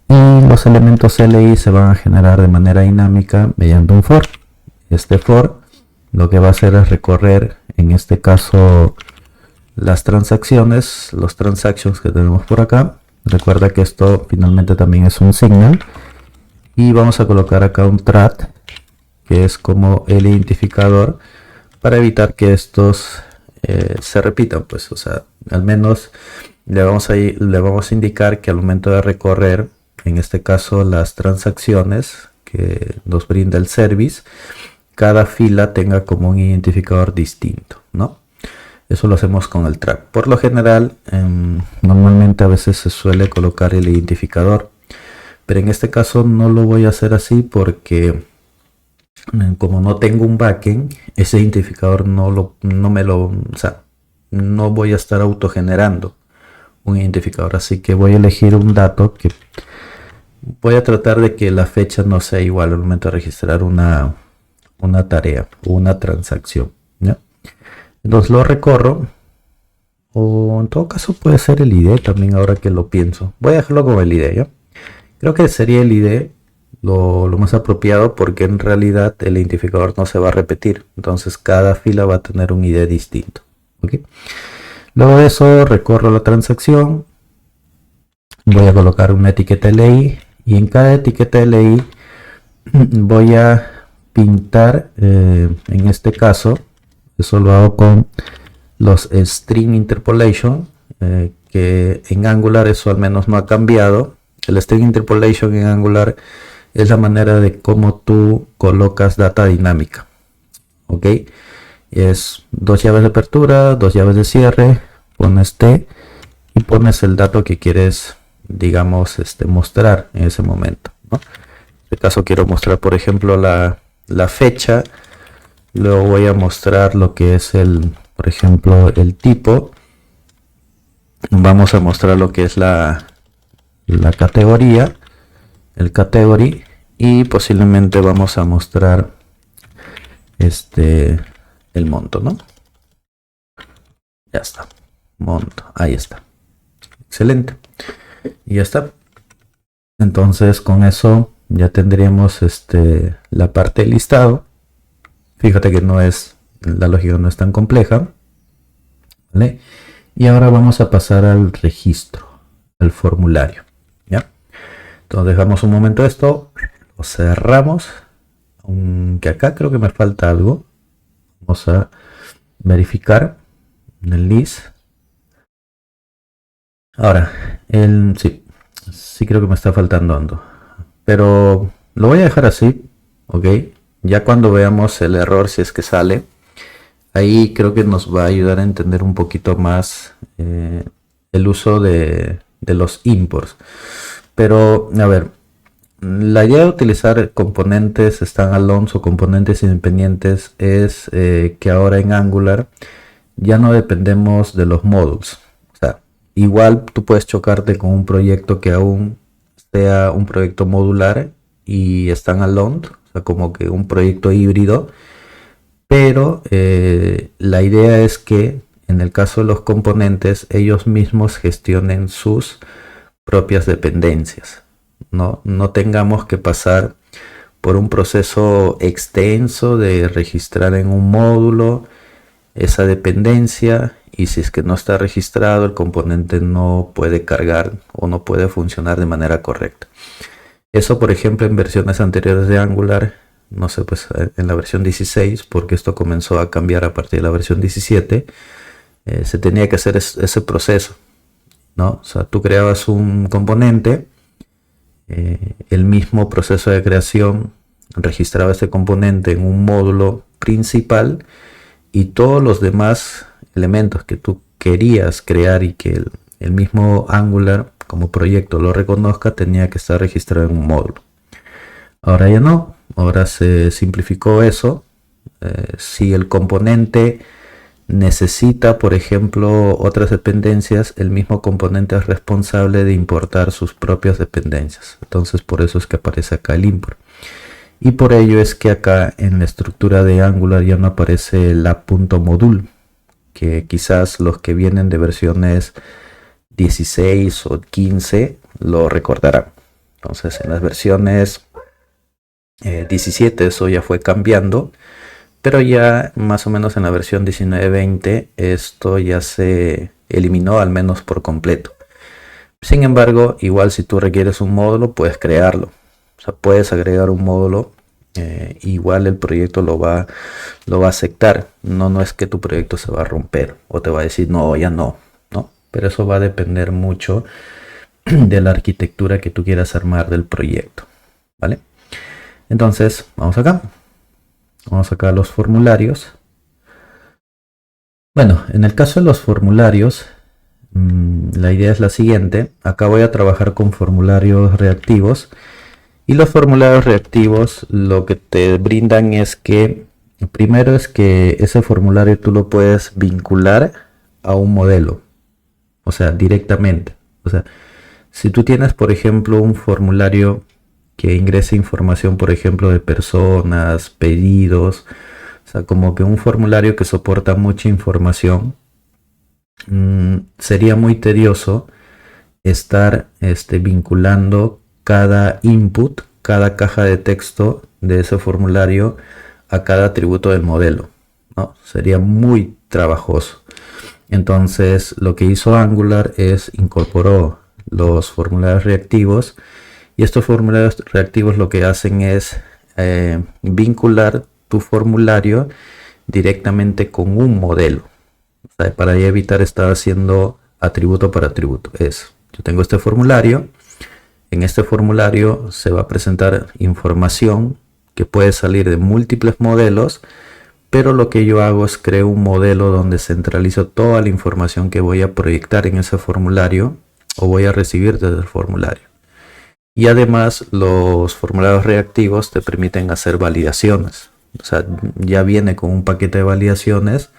y los elementos LI se van a generar de manera dinámica mediante un for. Este for lo que va a hacer es recorrer, en este caso, las transacciones, los transactions que tenemos por acá. Recuerda que esto finalmente también es un signal. Y vamos a colocar acá un trat, que es como el identificador, para evitar que estos se repitan, pues, o sea, al menos le vamos a indicar que al momento de recorrer, en este caso, las transacciones que nos brinda el service, cada fila tenga como un identificador distinto, ¿no? Eso lo hacemos con el track. Por lo general, normalmente a veces se suele colocar el identificador, pero en este caso no lo voy a hacer así porque como no tengo un backend, ese identificador no voy a estar autogenerando un identificador, así que voy a elegir un dato que voy a tratar de que la fecha no sea igual al momento de registrar una tarea o una transacción, ¿ya? Entonces lo recorro, o en todo caso puede ser el ID también, ahora que lo pienso. Voy a dejarlo con el ID, ¿ya? Creo que sería el ID lo más apropiado, porque en realidad el identificador no se va a repetir, entonces cada fila va a tener un ID distinto, ¿okay? Luego de eso recorro la transacción, voy a colocar una etiqueta LI, y en cada etiqueta LI voy a pintar, en este caso, eso lo hago con los string interpolation, que en Angular eso al menos no ha cambiado. El string interpolation en Angular es la manera de cómo tú colocas data dinámica, ok. Es 2 llaves de apertura, 2 llaves de cierre, pones t y pones el dato que quieres, digamos, mostrar en ese momento, ¿no? En este caso quiero mostrar, por ejemplo, la fecha. Luego voy a mostrar lo que es por ejemplo, el tipo. Vamos a mostrar lo que es la categoría, el category, y posiblemente vamos a mostrar el monto, ¿no? Ya está, monto, ahí está, excelente, y ya está. Entonces con eso ya tendríamos la parte del listado. Fíjate que la lógica no es tan compleja, ¿vale? Y ahora vamos a pasar al registro, al formulario, ¿ya? Entonces dejamos un momento esto, lo cerramos, aunque acá creo que me falta algo. Vamos a verificar en el list. Ahora, sí creo que me está faltando algo, pero lo voy a dejar así, ok. Ya cuando veamos el error, si es que sale, ahí creo que nos va a ayudar a entender un poquito más el uso de los imports. Pero, a ver, la idea de utilizar componentes standalone o componentes independientes es que ahora en Angular ya no dependemos de los módulos. O sea, igual tú puedes chocarte con un proyecto que aún sea un proyecto modular y standalone, o sea, como que un proyecto híbrido. Pero la idea es que en el caso de los componentes, ellos mismos gestionen sus propias dependencias. No tengamos que pasar por un proceso extenso de registrar en un módulo esa dependencia, y si es que no está registrado, el componente no puede cargar o no puede funcionar de manera correcta. Eso, por ejemplo, en versiones anteriores de Angular, no sé, pues en la versión 16, porque esto comenzó a cambiar a partir de la versión 17, se tenía que hacer ese proceso, ¿no? O sea, tú creabas un componente, el mismo proceso de creación registraba este componente en un módulo principal, y todos los demás elementos que tú querías crear y que el mismo Angular como proyecto lo reconozca, tenía que estar registrado en un módulo. Ahora ya no, ahora se simplificó eso. Si el componente necesita, por ejemplo, otras dependencias, el mismo componente es responsable de importar sus propias dependencias. Entonces por eso es que aparece acá el import. Y por ello es que acá en la estructura de Angular ya no aparece el app.module, que quizás los que vienen de versiones 16 o 15 lo recordarán. Entonces en las versiones 17 eso ya fue cambiando, pero ya más o menos en la versión 19.20 esto ya se eliminó, al menos por completo. Sin embargo, igual si tú requieres un módulo, puedes crearlo. O sea, puedes agregar un módulo, igual el proyecto lo va a aceptar. No es que tu proyecto se va a romper o te va a decir no, ya no, ¿no? Pero eso va a depender mucho de la arquitectura que tú quieras armar del proyecto, ¿vale? Entonces, vamos acá. Vamos acá a los formularios. Bueno, en el caso de los formularios, la idea es la siguiente. Acá voy a trabajar con formularios reactivos. Y los formularios reactivos lo que te brindan es que, primero es que ese formulario tú lo puedes vincular a un modelo. O sea, directamente. O sea, si tú tienes, por ejemplo, un formulario que ingrese información, por ejemplo, de personas, pedidos, o sea, como que un formulario que soporta mucha información, sería muy tedioso estar vinculando cada input, cada caja de texto de ese formulario a cada atributo del modelo, ¿no? Sería muy trabajoso. Entonces, lo que hizo Angular es incorporó los formularios reactivos, y estos formularios reactivos lo que hacen es vincular tu formulario directamente con un modelo. O sea, para evitar estar haciendo atributo por atributo. Yo tengo este formulario. En este formulario se va a presentar información que puede salir de múltiples modelos, pero lo que yo hago es creo un modelo donde centralizo toda la información que voy a proyectar en ese formulario o voy a recibir desde el formulario. Y además los formularios reactivos te permiten hacer validaciones. O sea, ya viene con un paquete de validaciones,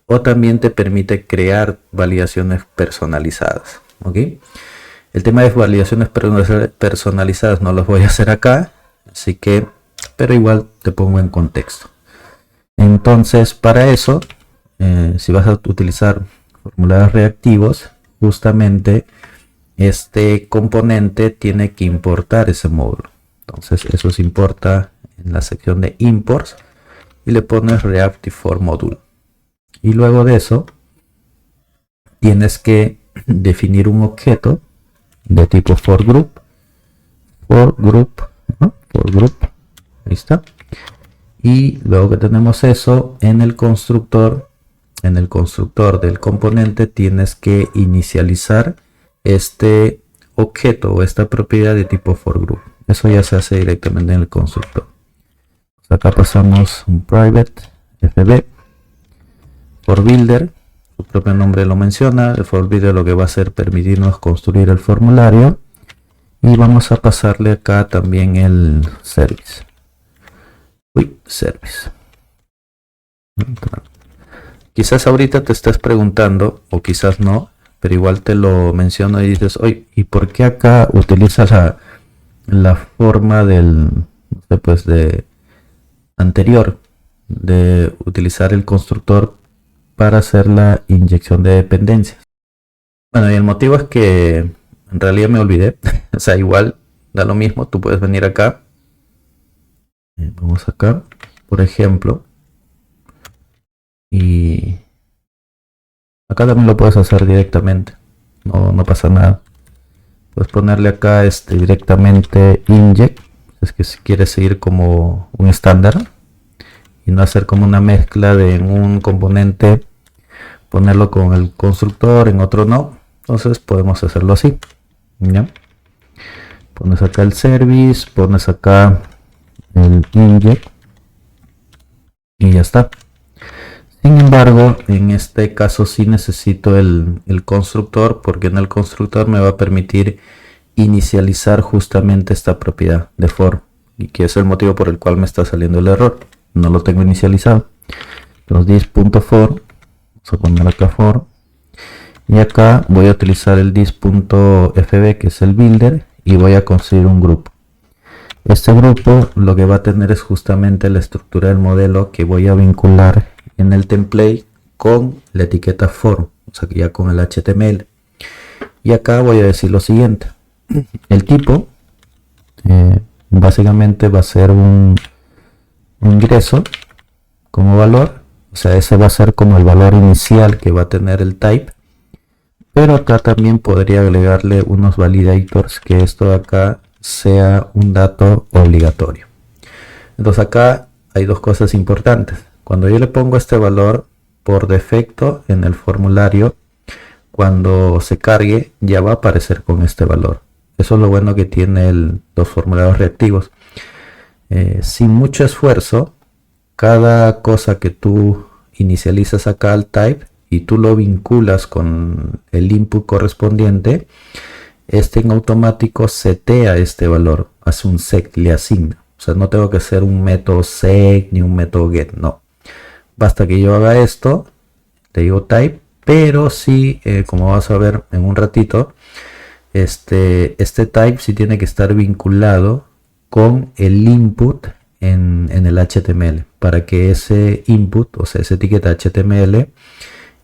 o también te permite crear validaciones personalizadas. ¿Ok? El tema de validaciones personalizadas no los voy a hacer acá, así que, pero igual te pongo en contexto. Entonces, para eso, si vas a utilizar formularios reactivos, justamente este componente tiene que importar ese módulo. Entonces, eso se importa en la sección de imports y le pones reactive for module. Y luego de eso, tienes que definir un objeto de tipo for group, ¿no? For group, ahí está. Y luego que tenemos eso, en el constructor del componente tienes que inicializar este objeto o esta propiedad de tipo for group. Eso ya se hace directamente en el constructor. Pues acá pasamos un private fb for builder. Su propio nombre lo menciona. El for builder lo que va a hacer permitirnos construir el formulario, y vamos a pasarle acá también el service. Service. Quizás ahorita te estés preguntando, o quizás no, pero igual te lo menciono y dices, oye, ¿y por qué acá utilizas la forma del, pues de anterior, de utilizar el constructor para hacer la inyección de dependencias? Bueno, y el motivo es que en realidad me olvidé. O sea, igual da lo mismo, tú puedes venir acá. Vamos acá, por ejemplo, y acá también lo puedes hacer directamente, no pasa nada. Puedes ponerle acá directamente inject, es que si quieres seguir como un estándar y no hacer como una mezcla de en un componente ponerlo con el constructor, en otro no. Entonces podemos hacerlo así, ¿ya? Pones acá el service, pones acá el inject y ya está. Sin embargo, en este caso sí necesito el constructor, porque en el constructor me va a permitir inicializar justamente esta propiedad de for, y que es el motivo por el cual me está saliendo el error. No lo tengo inicializado. Entonces this.for, vamos a poner acá for, y acá voy a utilizar el this.fb, que es el builder, y voy a construir un grupo. Este grupo lo que va a tener es justamente la estructura del modelo que voy a vincular en el template con la etiqueta for, o sea que ya con el HTML. Y acá voy a decir lo siguiente: el tipo básicamente va a ser un ingreso como valor. O sea, ese va a ser como el valor inicial que va a tener el type. Pero acá también podría agregarle unos validators, que esto de acá sea un dato obligatorio. Entonces acá hay dos cosas importantes. Cuando yo le pongo este valor, por defecto en el formulario, cuando se cargue ya va a aparecer con este valor. Eso es lo bueno que tiene los formularios reactivos. Sin mucho esfuerzo, cada cosa que tú inicializas acá al type y tú lo vinculas con el input correspondiente, este en automático setea este valor, hace un set, le asigna. O sea, no tengo que hacer un método set ni un método get, no. Basta que yo haga esto, le digo type, pero sí, como vas a ver en un ratito, este type sí tiene que estar vinculado con el input en el HTML, para que ese input, o sea, esa etiqueta HTML,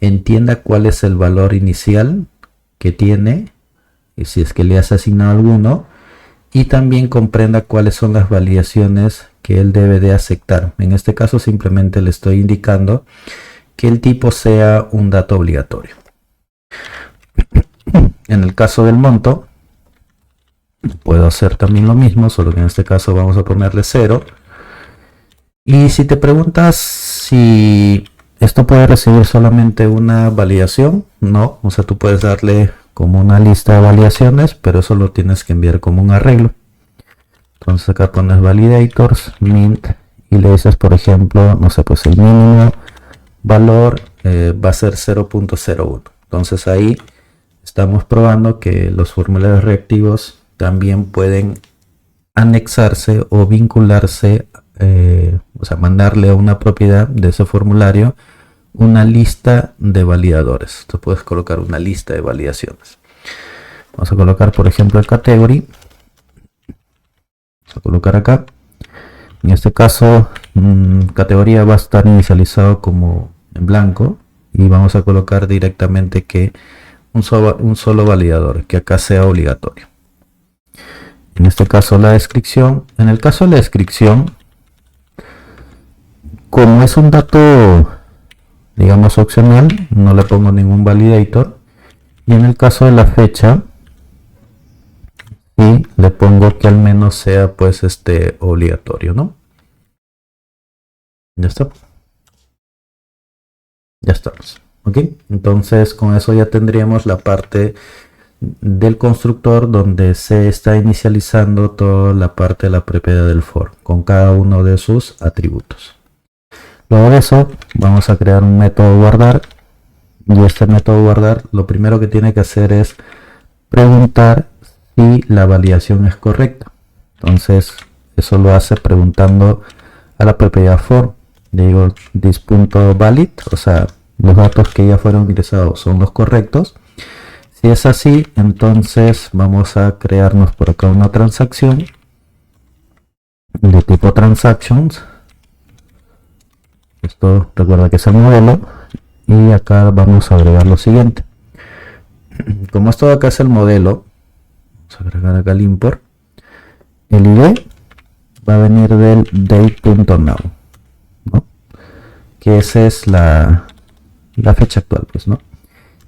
entienda cuál es el valor inicial que tiene, y si es que le has asignado alguno, y también comprenda cuáles son las validaciones que él debe de aceptar. En este caso simplemente le estoy indicando que el tipo sea un dato obligatorio. En el caso del monto, puedo hacer también lo mismo, solo que en este caso vamos a ponerle 0. Y si te preguntas si esto puede recibir solamente una validación, no, o sea, tú puedes darle como una lista de validaciones, pero eso lo tienes que enviar como un arreglo. Entonces acá pones validators, mint, y le dices, por ejemplo, no sé, pues el mínimo valor va a ser 0.01. Entonces ahí estamos probando que los formularios reactivos también pueden anexarse o vincularse, o sea, mandarle a una propiedad de ese formulario una lista de validadores. Tú puedes colocar una lista de validaciones. Vamos a colocar, por ejemplo, el category. Vamos a colocar acá. En este caso, categoría va a estar inicializado como en blanco y vamos a colocar directamente que un solo validador, que acá sea obligatorio. En este caso la descripción. En el caso de la descripción, como es un dato, digamos, opcional, no le pongo ningún validator. Y en el caso de la fecha, sí le pongo que al menos sea pues obligatorio, ¿no? Ya está. Ya estamos. Ok, entonces con eso ya tendríamos la parte del constructor donde se está inicializando toda la parte de la propiedad del for con cada uno de sus atributos. Luego de eso vamos a crear un método guardar, y este método guardar lo primero que tiene que hacer es preguntar si la validación es correcta. Entonces eso lo hace preguntando a la propiedad for. Le digo this.valid, o sea, los datos que ya fueron ingresados son los correctos. Si es así, entonces vamos a crearnos por acá una transacción de tipo transactions. Esto recuerda que es el modelo, y acá vamos a agregar lo siguiente. Como esto de acá es el modelo, vamos a agregar acá el import. El ID va a venir del date.now, ¿no? Que esa es la fecha actual, pues, ¿no?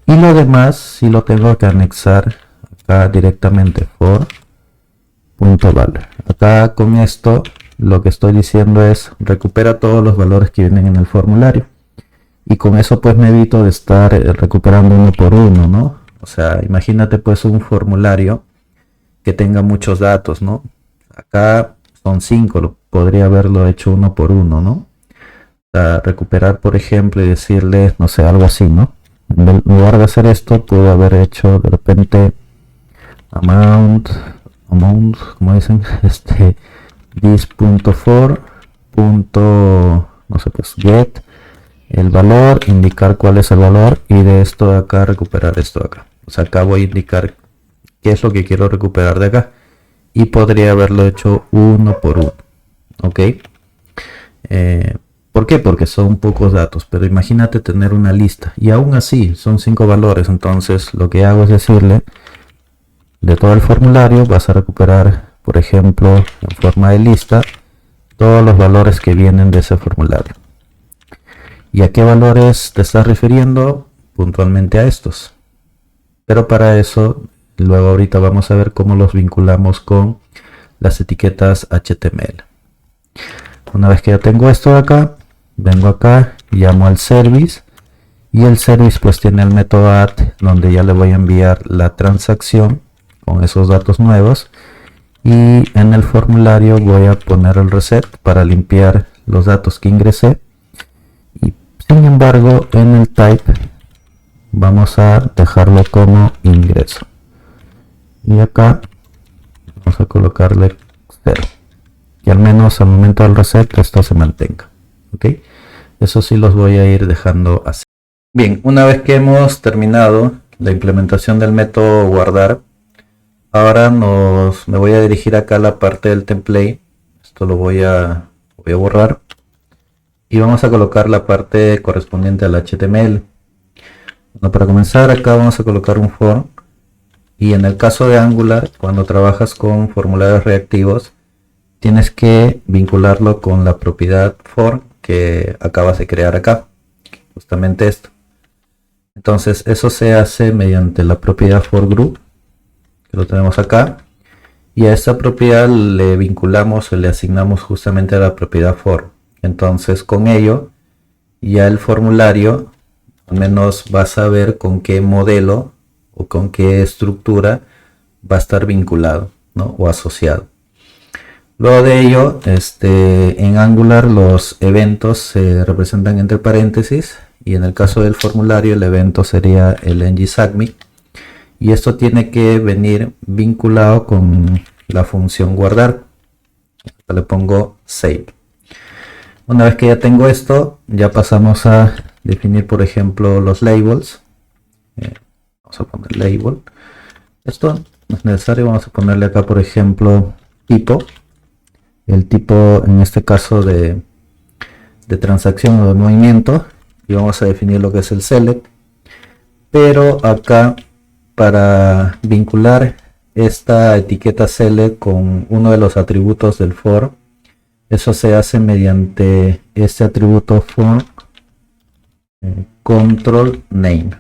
Y lo demás sí lo tengo que anexar acá directamente for.value. Acá con esto lo que estoy diciendo es recupera todos los valores que vienen en el formulario. Y con eso pues me evito de estar recuperando uno por uno, ¿no? O sea, imagínate pues un formulario que tenga muchos datos, ¿no? Acá son 5, podría haberlo hecho uno por uno, ¿no? O sea, recuperar, por ejemplo, y decirle, no sé, algo así, ¿no? En lugar de hacer esto, puedo haber hecho de repente amount, como dicen, this.for, no sé, pues get el valor, indicar cuál es el valor, y de esto de acá recuperar esto de acá. O sea, acá voy a indicar qué es lo que quiero recuperar de acá, y podría haberlo hecho uno por uno. Ok, ¿por qué? Porque son pocos datos, pero imagínate tener una lista y aún así son 5 valores. Entonces lo que hago es decirle, de todo el formulario vas a recuperar, por ejemplo, en forma de lista, todos los valores que vienen de ese formulario. ¿Y a qué valores te estás refiriendo? Puntualmente a estos. Pero para eso, luego ahorita vamos a ver cómo los vinculamos con las etiquetas HTML. Una vez que ya tengo esto de acá, vengo acá, llamo al service, y el service pues tiene el método add, donde ya le voy a enviar la transacción con esos datos nuevos, y en el formulario voy a poner el reset para limpiar los datos que ingresé. Y sin embargo, en el type vamos a dejarlo como ingreso, y acá vamos a colocarle 0, y al menos al momento del reset esto se mantenga. ¿Ok? Eso sí los voy a ir dejando así. Bien, una vez que hemos terminado la implementación del método guardar, ahora me voy a dirigir acá a la parte del template. Esto lo voy a borrar, y vamos a colocar la parte correspondiente al HTML. Bueno, para comenzar, acá vamos a colocar un form, y en el caso de Angular, cuando trabajas con formularios reactivos, tienes que vincularlo con la propiedad form que acabas de crear acá, justamente esto. Entonces eso se hace mediante la propiedad forGroup, que lo tenemos acá, y a esta propiedad le vinculamos o le asignamos justamente a la propiedad for. Entonces con ello ya el formulario al menos va a saber con qué modelo o con qué estructura va a estar vinculado, ¿no? O asociado. Luego de ello, en Angular los eventos se representan entre paréntesis, y en el caso del formulario el evento sería el ng-submit, y esto tiene que venir vinculado con la función guardar. Acá le pongo save. Una vez que ya tengo esto, ya pasamos a definir, por ejemplo, los labels. Vamos a poner label. Esto no es necesario, vamos a ponerle acá, por ejemplo, tipo. El tipo en este caso de transacción o de movimiento, y vamos a definir lo que es el select. Pero acá, para vincular esta etiqueta select con uno de los atributos del for, eso se hace mediante este atributo for control name.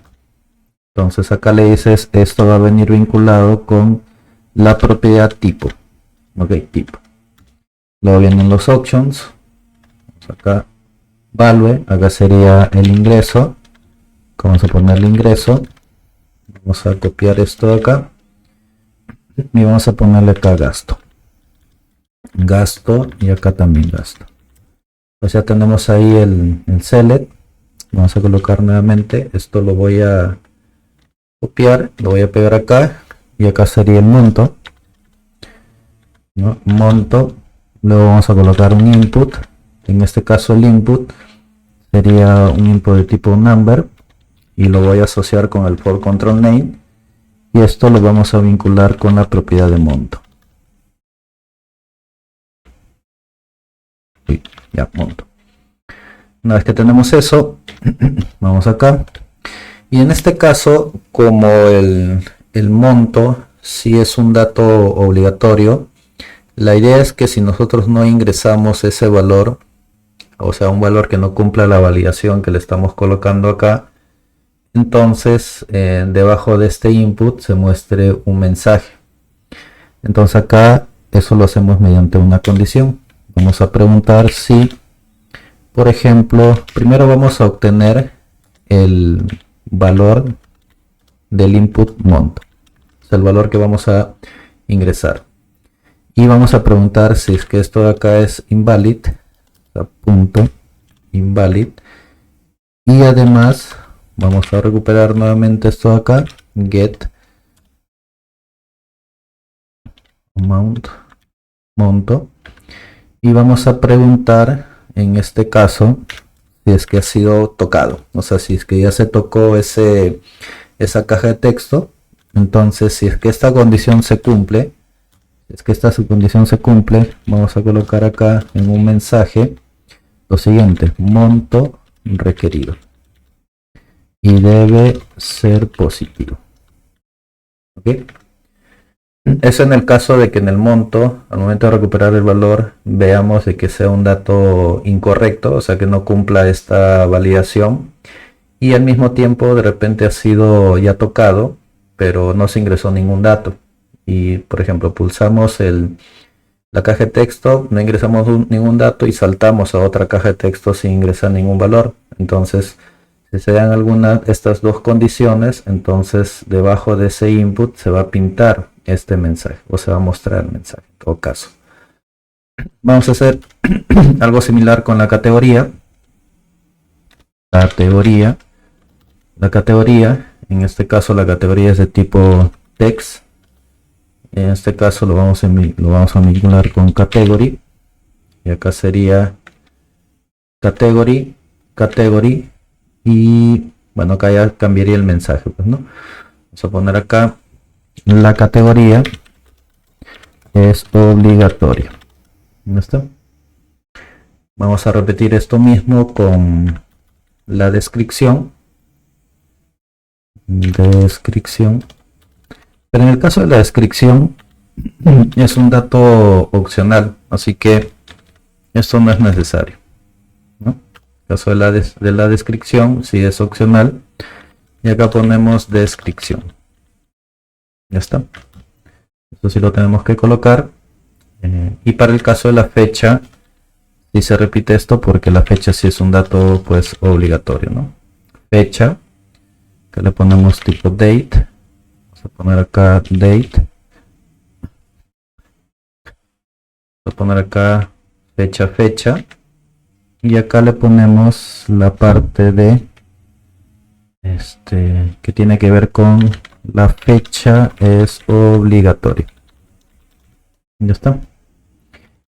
Entonces acá le dices, esto va a venir vinculado con la propiedad tipo. Ok, tipo. Luego vienen los options. Acá value, acá sería el ingreso. Vamos a ponerle ingreso. Vamos a copiar esto de acá y vamos a ponerle acá gasto. Gasto, y acá también gasto. Pues ya tenemos ahí el select. Vamos a colocar nuevamente. Esto lo voy a copiar, lo voy a pegar acá, y acá sería el monto, ¿no? Monto. Luego vamos a colocar un input. En este caso el input sería un input de tipo number, y lo voy a asociar con el for control name, y esto lo vamos a vincular con la propiedad de monto. Sí, ya, monto. Una vez que tenemos eso, vamos acá, y en este caso, como el monto sí es un dato obligatorio, la idea es que si nosotros no ingresamos ese valor, o sea, un valor que no cumpla la validación que le estamos colocando acá, entonces debajo de este input se muestre un mensaje. Entonces acá eso lo hacemos mediante una condición. Vamos a preguntar si, por ejemplo, primero vamos a obtener el valor del input monto, o sea, el valor que vamos a ingresar, y vamos a preguntar si es que esto de acá es invalid, o sea, punto invalid, y además vamos a recuperar nuevamente esto de acá, get amount, monto, y vamos a preguntar en este caso si es que ha sido tocado, o sea, si es que ya se tocó esa caja de texto. Entonces, si es que esta condición se cumple, vamos a colocar acá en un mensaje lo siguiente: monto requerido, y debe ser positivo. ¿Ok? Eso en el caso de que en el monto, al momento de recuperar el valor, veamos de que sea un dato incorrecto, o sea que no cumpla esta validación, y al mismo tiempo de repente ha sido ya tocado, pero no se ingresó ningún dato. Y por ejemplo, pulsamos la caja de texto, no ingresamos ningún dato y saltamos a otra caja de texto sin ingresar ningún valor. Entonces, si se dan alguna de estas dos condiciones, entonces debajo de ese input se va a pintar este mensaje o se va a mostrar el mensaje en todo caso. Vamos a hacer algo similar con la categoría. La categoría, en este caso la categoría es de tipo text. En este caso lo vamos a vincular con category. Y acá sería category, category. Y bueno, acá ya cambiaría el mensaje, pues, ¿no? Vamos a poner acá la categoría es obligatoria. ¿No está? Vamos a repetir esto mismo con la descripción. Pero en el caso de la descripción es un dato opcional, así que esto no es necesario, ¿no? En el caso de la descripción sí es opcional y acá ponemos descripción. Ya está. Esto sí lo tenemos que colocar. Y para el caso de la fecha sí se repite esto porque la fecha sí es un dato pues obligatorio, ¿no? Fecha, que le ponemos tipo date. Vamos a poner acá date. Vamos a poner acá fecha. Y acá le ponemos la parte de que tiene que ver con la fecha es obligatorio. Ya está.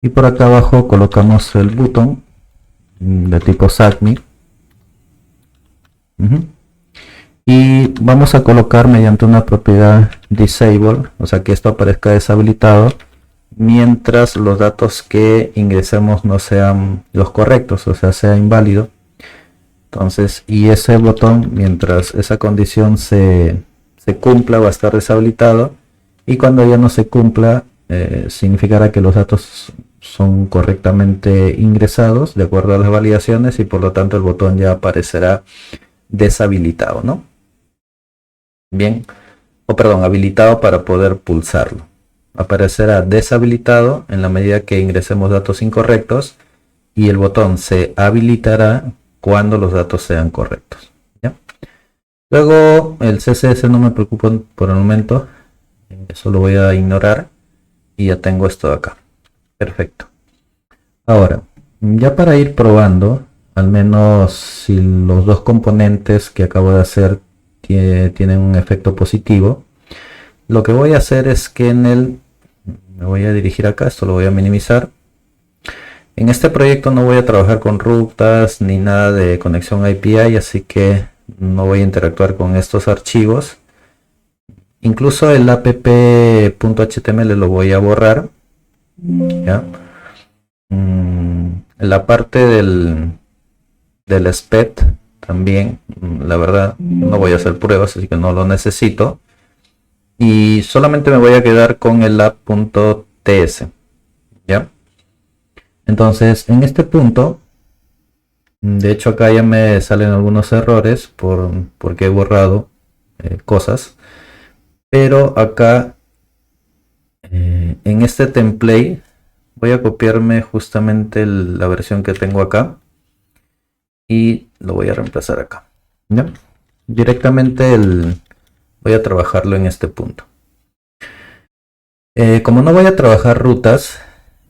Y por acá abajo colocamos el botón de tipo SACMI. Y vamos a colocar mediante una propiedad disable, o sea que esto aparezca deshabilitado mientras los datos que ingresemos no sean los correctos, o sea sea inválido. Entonces, y ese botón, mientras esa condición se cumpla, va a estar deshabilitado, y cuando ya no se cumpla significará que los datos son correctamente ingresados de acuerdo a las validaciones y por lo tanto el botón ya aparecerá deshabilitado, ¿no? Bien, o perdón, habilitado para poder pulsarlo. Aparecerá deshabilitado en la medida que ingresemos datos incorrectos y el botón se habilitará cuando los datos sean correctos, ¿ya? Luego el CSS no me preocupa por el momento, eso lo voy a ignorar y ya tengo esto de acá. Perfecto. Ahora, ya para ir probando, al menos si los dos componentes que acabo de hacer tienen un efecto positivo, lo que voy a hacer es que me voy a dirigir acá, esto lo voy a minimizar. En este proyecto no voy a trabajar con rutas ni nada de conexión API, así que no voy a interactuar con estos archivos. Incluso el app.html lo voy a borrar, ¿ya? La parte del SPED también, la verdad, no voy a hacer pruebas, así que no lo necesito. Y solamente me voy a quedar con el app.ts, ¿ya? Entonces, en este punto, de hecho acá ya me salen algunos errores porque he borrado cosas. Pero acá, en este template, voy a copiarme justamente la versión que tengo acá. Y lo voy a reemplazar acá, ¿ya? Directamente voy a trabajarlo en este punto. Como no voy a trabajar rutas,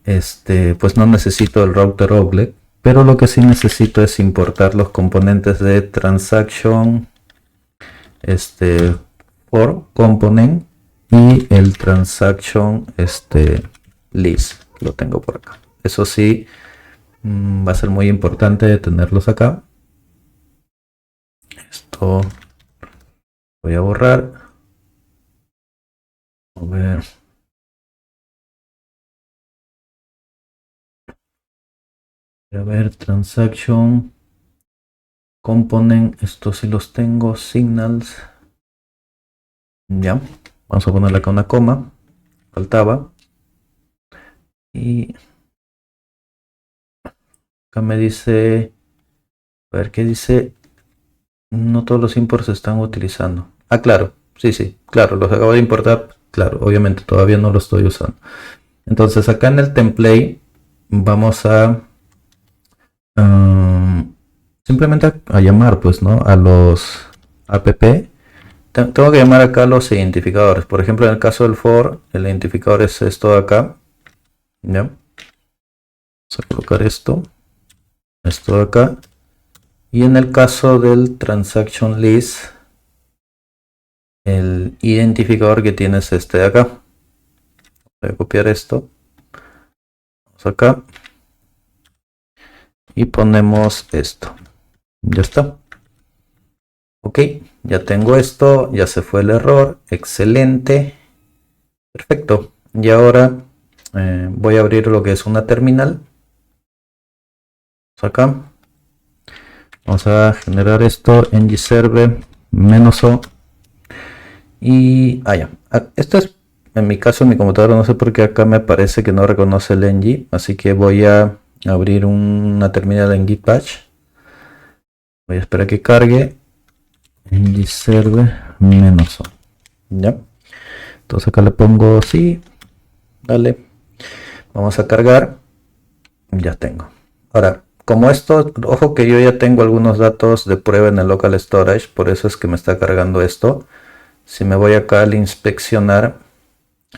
pues no necesito el router oblet, pero lo que sí necesito es importar los componentes de transaction for component y el transaction list, lo tengo por acá. Eso sí, va a ser muy importante tenerlos acá. Esto voy a borrar. A ver. A ver, transaction component, estos sí los tengo, signals. Ya, vamos a ponerle acá una coma. faltaba. Y acá me dice, a ver qué dice, no todos los imports se están utilizando. Ah, claro, sí, claro, los acabo de importar, claro, obviamente todavía no los estoy usando. Entonces acá en el template vamos a simplemente a llamar, pues, ¿no? A los app. Tengo que llamar acá a los identificadores. Por ejemplo, en el caso del for, el identificador es esto de acá. ¿Ya? Vamos a colocar esto de acá. Y en el caso del transaction list, el identificador que tiene es este de acá. Voy a copiar esto. Vamos acá. Y ponemos esto. Ya está. Ok, ya tengo esto, ya se fue el error, excelente, perfecto. Y ahora voy a abrir lo que es una terminal. Acá vamos a generar esto en ngserve -o y ya. Esto es en mi caso en mi computadora, no sé por qué acá me parece que no reconoce el ng, así que voy a abrir una terminal en git bash. Voy a esperar que cargue ngserve -o. ¿Ya? Entonces acá le pongo sí, dale, vamos a cargar, ya tengo. Ahora, como esto, ojo que yo ya tengo algunos datos de prueba en el local storage, por eso es que me está cargando esto. Si me voy acá al inspeccionar,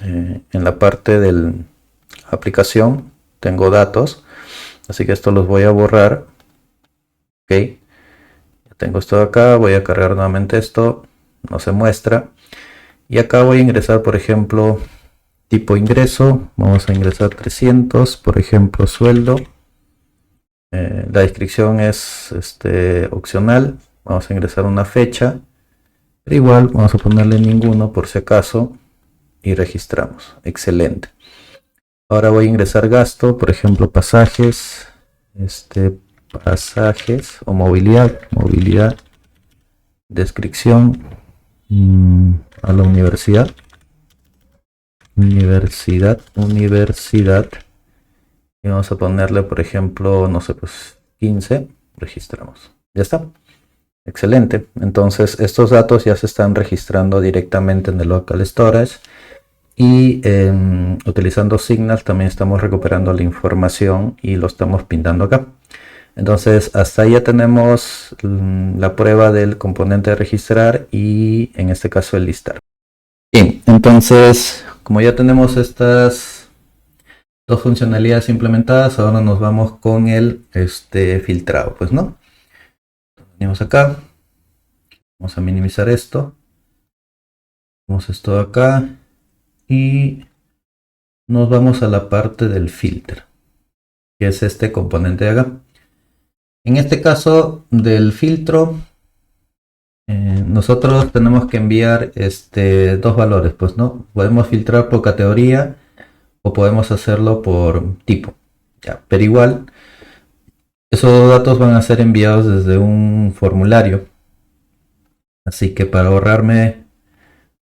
en la parte de la aplicación tengo datos, así que esto los voy a borrar. Ok, ya tengo esto de acá, voy a cargar nuevamente esto, no se muestra. Y acá voy a ingresar, por ejemplo, tipo ingreso, vamos a ingresar 300, por ejemplo, sueldo. La descripción es opcional, vamos a ingresar una fecha, pero igual vamos a ponerle ninguno por si acaso y registramos. Excelente. Ahora voy a ingresar gasto, por ejemplo, pasajes, pasajes o movilidad, descripción, a la universidad. Y vamos a ponerle, por ejemplo, no sé, pues 15, registramos. Ya está. Excelente. Entonces estos datos ya se están registrando directamente en el local storage y utilizando Signal también estamos recuperando la información y lo estamos pintando acá. Entonces hasta ahí ya tenemos la prueba del componente de registrar y en este caso el listar. Bien, entonces como ya tenemos estas dos funcionalidades implementadas, ahora nos vamos con el filtrado, pues, ¿no? Venimos acá, vamos a minimizar esto, vamos esto de acá y nos vamos a la parte del filtro, que es este componente de acá. En este caso del filtro, nosotros tenemos que enviar dos valores, pues, ¿no? Podemos filtrar por categoría o podemos hacerlo por tipo, ya, pero igual esos datos van a ser enviados desde un formulario, así que para ahorrarme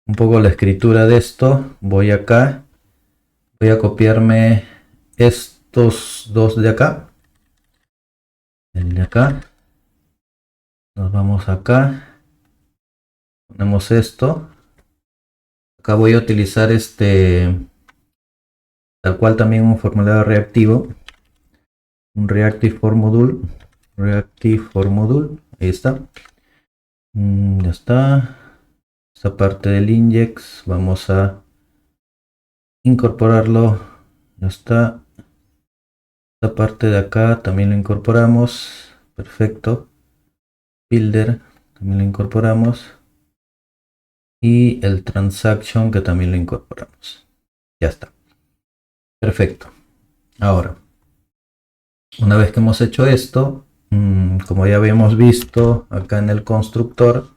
un poco la escritura de esto, voy acá, voy a copiarme estos dos de acá, el de acá, nos vamos acá, ponemos esto, acá voy a utilizar tal cual también un formulario reactivo, un reactive for module, ahí está. Ya está. Esta parte del index vamos a incorporarlo. Ya está. Esta parte de acá también lo incorporamos. Perfecto. Builder también lo incorporamos. Y el transaction que también lo incorporamos. Ya está. Perfecto. Ahora, una vez que hemos hecho esto, como ya habíamos visto acá en el constructor,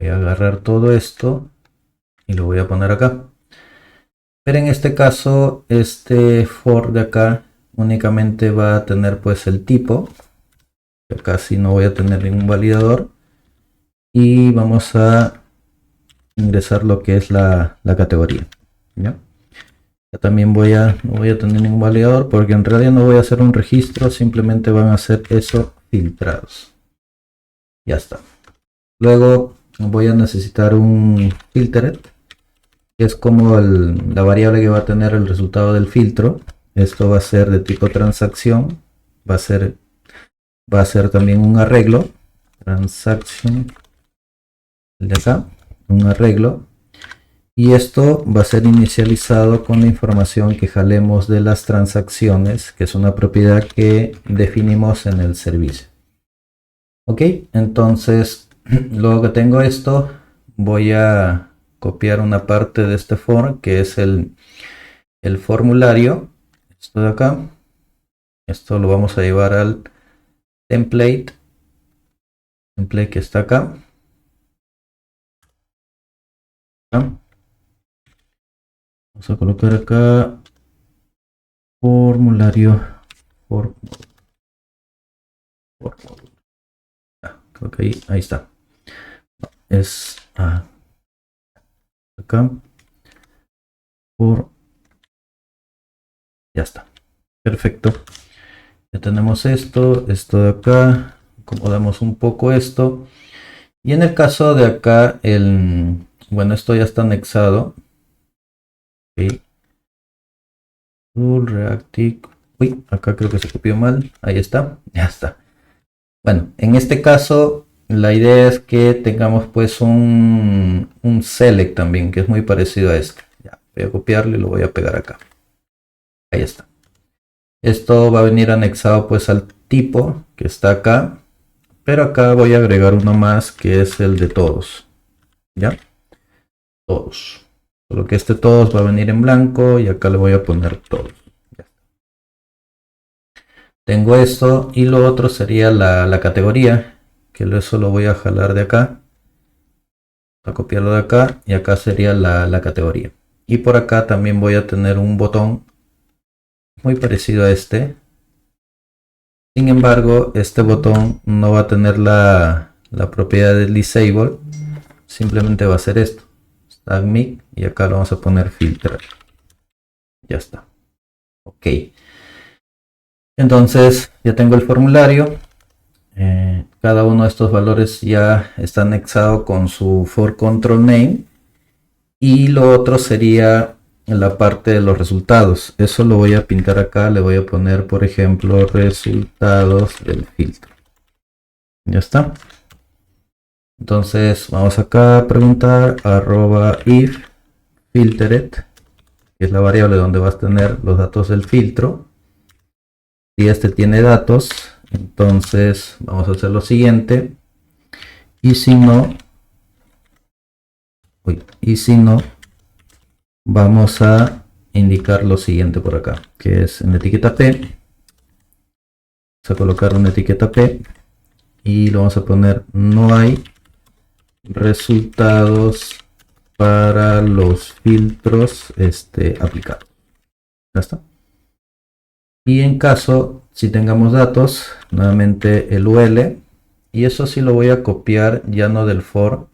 voy a agarrar todo esto y lo voy a poner acá. Pero en este caso, este for de acá únicamente va a tener pues el tipo. Acá sí no voy a tener ningún validador. Y vamos a ingresar lo que es la categoría, ¿ya? También no voy a tener ningún validador porque en realidad no voy a hacer un registro, simplemente van a ser eso filtrados. Ya está. Luego voy a necesitar un filtered, que es como la variable que va a tener el resultado del filtro. Esto va a ser de tipo transacción, va a ser también un arreglo, transaction, de acá, un arreglo. Y esto va a ser inicializado con la información que jalemos de las transacciones, que es una propiedad que definimos en el servicio. Ok, entonces luego que tengo esto, voy a copiar una parte de este form, que es el formulario. Esto de acá. Esto lo vamos a llevar al template que está acá. Vamos a colocar acá formulario creo que ahí está. Es acá ya está, perfecto. Ya tenemos esto de acá. Acomodamos un poco esto. Y en el caso de acá, bueno, esto ya está anexado. Ok. Reactive. Uy, acá creo que se copió mal. Ahí está, ya está. Bueno, en este caso, la idea es que tengamos pues un select también, que es muy parecido a este. Ya, voy a copiarlo y lo voy a pegar acá. Ahí está. Esto va a venir anexado pues al tipo que está acá. Pero acá voy a agregar uno más que es el de todos. ¿Ya? Todos. Solo que este todos va a venir en blanco y acá le voy a poner todos. Ya. Tengo esto y lo otro sería la categoría, que eso lo voy a jalar de acá. A copiarlo de acá y acá sería la categoría. Y por acá también voy a tener un botón muy parecido a este. Sin embargo, este botón no va a tener la propiedad del disable. Simplemente va a ser esto. Tag me y acá lo vamos a poner filter. Ya está. Ok. Entonces ya tengo el formulario. Cada uno de estos valores ya está anexado con su for control name. Y lo otro sería la parte de los resultados. Eso lo voy a pintar acá. Le voy a poner, por ejemplo, resultados del filtro. Ya está. Entonces vamos acá a preguntar @if filtered, que es la variable donde vas a tener los datos del filtro. Si este tiene datos, entonces vamos a hacer lo siguiente. Y si no, vamos a indicar lo siguiente por acá, que es en la etiqueta P. Vamos a colocar una etiqueta P y lo vamos a poner no hay resultados para los filtros aplicados. Ya está. Y en caso, si tengamos datos, nuevamente el UL, y eso sí lo voy a copiar ya no del for,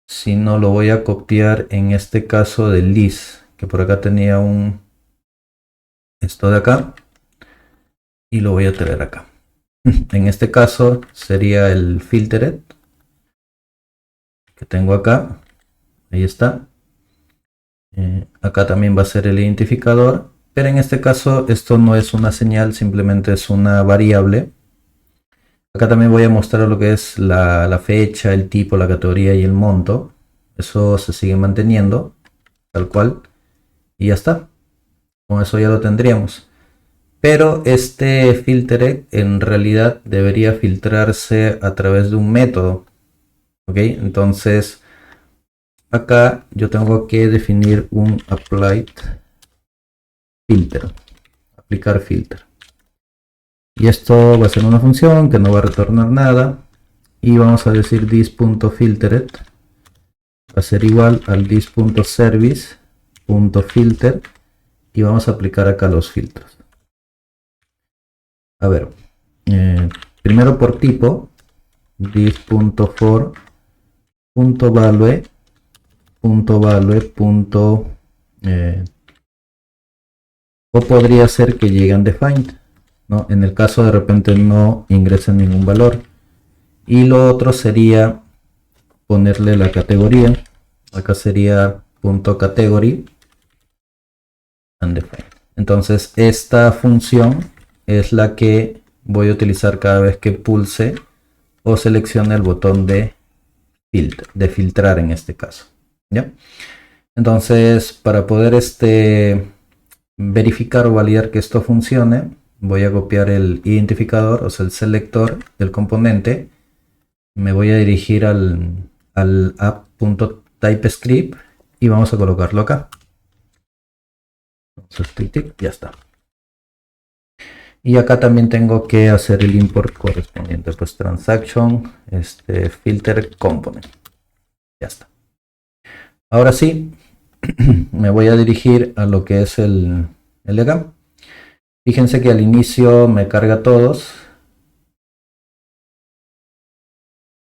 sino lo voy a copiar en este caso del list, que por acá tenía esto de acá, y lo voy a traer acá. En este caso sería el filtered, que tengo acá, ahí está. Acá también va a ser el identificador, pero en este caso esto no es una señal, simplemente es una variable. Acá también voy a mostrar lo que es la fecha, el tipo, la categoría y el monto. Eso se sigue manteniendo tal cual y ya está. Con eso ya lo tendríamos. Pero este filter en realidad debería filtrarse a través de un método. ¿Ok? Entonces acá yo tengo que definir un applied filter. Aplicar filter. Y esto va a ser una función que no va a retornar nada. Y vamos a decir this.filtered va a ser igual al this.service.filter y vamos a aplicar acá los filtros. A ver, primero por tipo, this.for.value o podría ser que llegue undefined, ¿no? En el caso de repente no ingresen ningún valor. Y lo otro sería ponerle la categoría. Acá sería .category undefined. Entonces esta función es la que voy a utilizar cada vez que pulse o seleccione el botón de filtrar en este caso, ¿ya? Entonces, para poder verificar o validar que esto funcione, voy a copiar el identificador, o sea, el selector del componente. Me voy a dirigir al app.typescript y vamos a colocarlo acá. Ya está. Y acá también tengo que hacer el import correspondiente, pues transaction, filter component. Ya está. Ahora sí, me voy a dirigir a lo que es el de acá. Fíjense que al inicio me carga todos.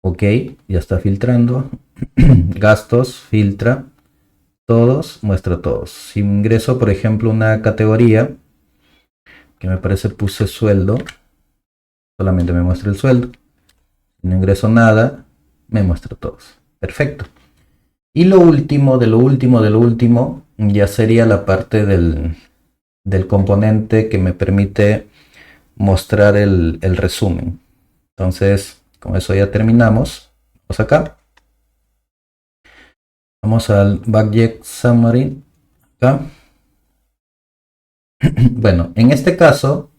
Ok, ya está filtrando. Gastos, filtra. Todos, muestra todos. Si ingreso, por ejemplo, una categoría, que me parece puse sueldo, solamente me muestra el sueldo. Si no ingreso nada, me muestra todos. Perfecto. Y lo último, de lo último, ya sería la parte del componente que me permite mostrar el resumen. Entonces, con eso ya terminamos. Vamos acá. Vamos al Budget Summary. Acá. Bueno, en este caso,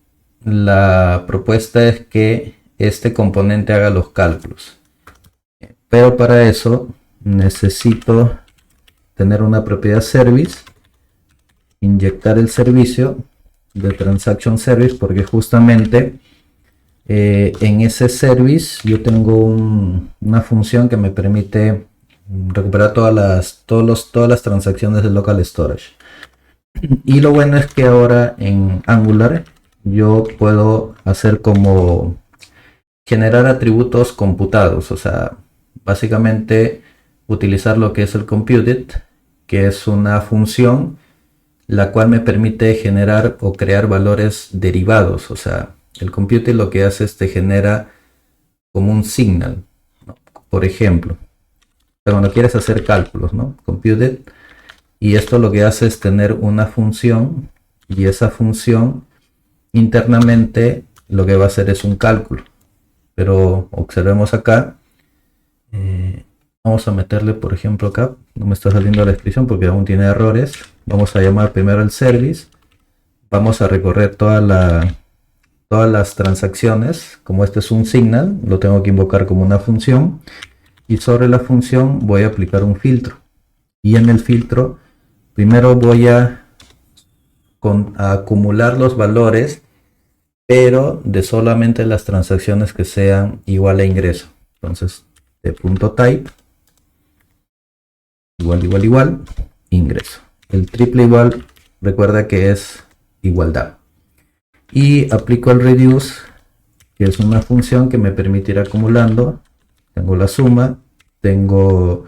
la propuesta es que este componente haga los cálculos. Pero para eso necesito tener una propiedad service, inyectar el servicio de transaction service, porque justamente en ese service yo tengo una función que me permite recuperar todas las transacciones de local storage. Y lo bueno es que ahora en Angular yo puedo hacer como generar atributos computados, o sea, básicamente utilizar lo que es el computed, que es una función la cual me permite generar o crear valores derivados. O sea, el computed lo que hace es te genera como un signal, ¿no? Por ejemplo, cuando quieres hacer cálculos, ¿no? Computed, y esto lo que hace es tener una función, y esa función internamente lo que va a hacer es un cálculo. Pero observemos acá, vamos a meterle, por ejemplo, acá, no me está saliendo la descripción porque aún tiene errores. Vamos a llamar primero el service, vamos a recorrer todas las transacciones. Como este es un signal, lo tengo que invocar como una función, y sobre la función voy a aplicar un filtro, y en el filtro primero voy a acumular los valores, pero de solamente las transacciones que sean igual a ingreso. Entonces, de .type igual ingreso. El triple igual, recuerda que es igualdad. Y aplico el reduce, que es una función que me permite ir acumulando. Tengo la suma, tengo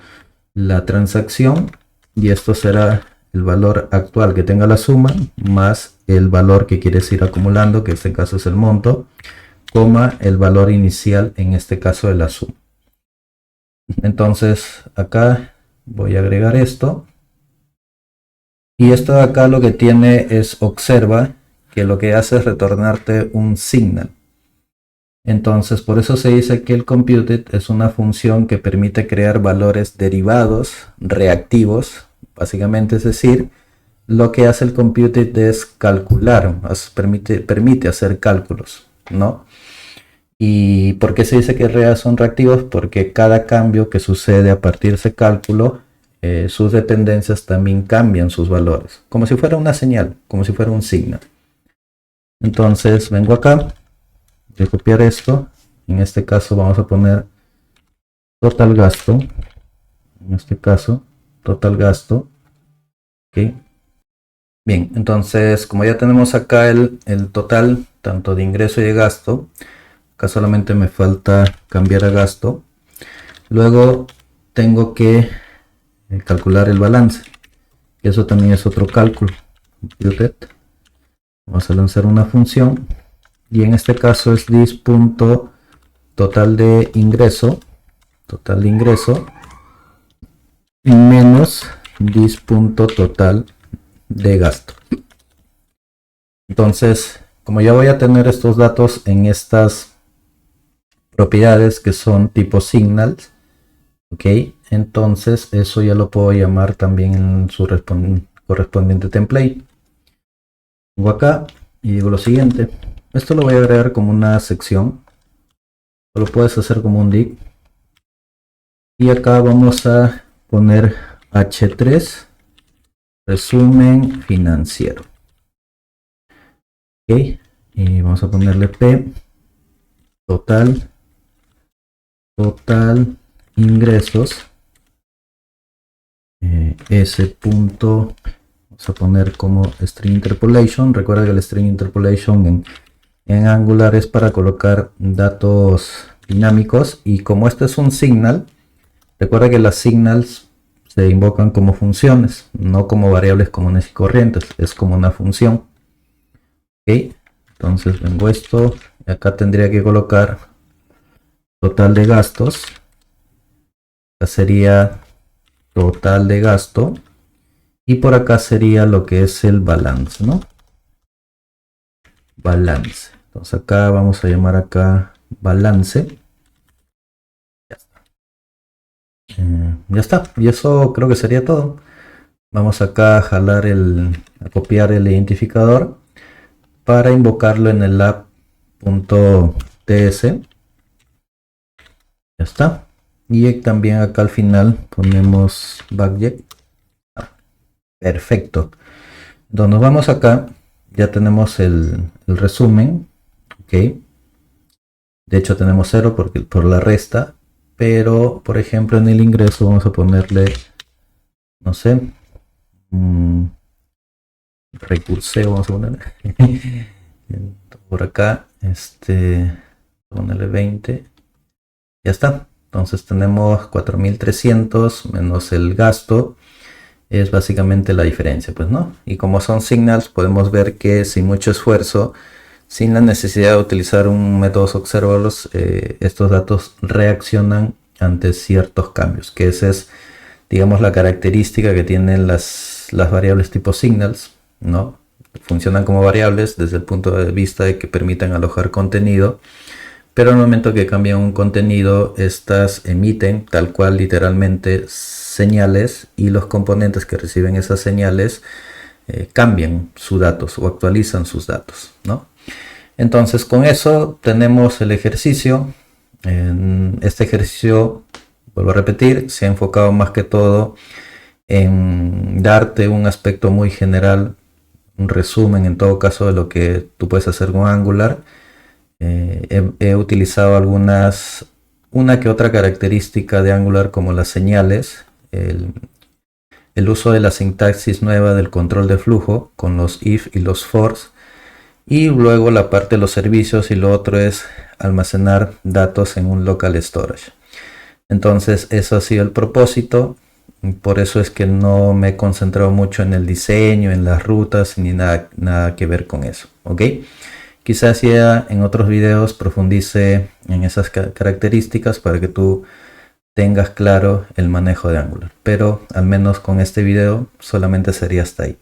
la transacción, y esto será el valor actual que tenga la suma más el valor que quieres ir acumulando, que en este caso es el monto, coma el valor inicial, en este caso de la suma. Entonces acá voy a agregar esto, y esto de acá lo que tiene es, observa que lo que hace es retornarte un signal. Entonces por eso se dice que el computed es una función que permite crear valores derivados reactivos, básicamente, es decir, lo que hace el computed es calcular, permite hacer cálculos, ¿no? ¿Y por qué se dice que son reactivos? Porque cada cambio que sucede a partir de ese cálculo, sus dependencias también cambian sus valores, como si fuera una señal, como si fuera un signo. Entonces vengo acá, voy a copiar esto, en este caso vamos a poner total gasto, en este caso total gasto, ok. Bien, entonces como ya tenemos acá el total tanto de ingreso y de gasto, acá solamente me falta cambiar a gasto. Luego tengo que calcular el balance, y eso también es otro cálculo, computed, Vamos a lanzar una función y en este caso es this.total de ingreso, menos this.total de gasto. Entonces, como ya voy a tener estos datos en estas propiedades que son tipo signals, ok, entonces eso ya lo puedo llamar también en su correspondiente template. Vengo acá y digo lo siguiente, esto lo voy a agregar como una sección, o lo puedes hacer como un div, y acá vamos a poner H3 resumen financiero, ok, y vamos a ponerle P total ingresos, S punto, vamos a poner como string interpolation. Recuerda que el string interpolation en Angular es para colocar datos dinámicos, y como este es un signal, recuerda que las signals se invocan como funciones, no como variables comunes y corrientes, es como una función. Ok, entonces vengo esto y acá tendría que colocar total de gastos, acá sería total de gasto, y por acá sería lo que es el balance, ¿no? Balance. Entonces acá vamos a llamar acá balance. Ya está. Ya está. Y eso creo que sería todo. Vamos acá a jalar a copiar el identificador para invocarlo en el app.ts. Ya está. Y también acá al final ponemos backjet. Perfecto. Entonces nos vamos acá. Ya tenemos el resumen. Ok. De hecho tenemos 0 por la resta. Pero por ejemplo en el ingreso vamos a ponerle, no sé, recurseo, vamos a ponerle. Por acá, ponerle 20. Ya está. Entonces tenemos 4300 menos el gasto. Es básicamente la diferencia, pues, ¿no? Y como son signals, podemos ver que sin mucho esfuerzo, sin la necesidad de utilizar un método observables, estos datos reaccionan ante ciertos cambios, que esa es, digamos, la característica que tienen las variables tipo signals, ¿no? Funcionan como variables desde el punto de vista de que permiten alojar contenido, pero en el momento que cambian un contenido, estas emiten tal cual literalmente señales, y los componentes que reciben esas señales cambian sus datos o actualizan sus datos, ¿no? Entonces con eso tenemos el ejercicio. En este ejercicio, vuelvo a repetir, se ha enfocado más que todo en darte un aspecto muy general, un resumen en todo caso de lo que tú puedes hacer con Angular. He utilizado una que otra característica de Angular, como las señales, el uso de la sintaxis nueva del control de flujo con los if y los fors, y luego la parte de los servicios, y lo otro es almacenar datos en un local storage. Entonces eso ha sido el propósito, por eso es que no me he concentrado mucho en el diseño, en las rutas, ni nada que ver con eso, ¿ok? Quizás ya en otros videos profundice en esas características para que tú tengas claro el manejo de Angular, pero al menos con este video solamente sería hasta ahí.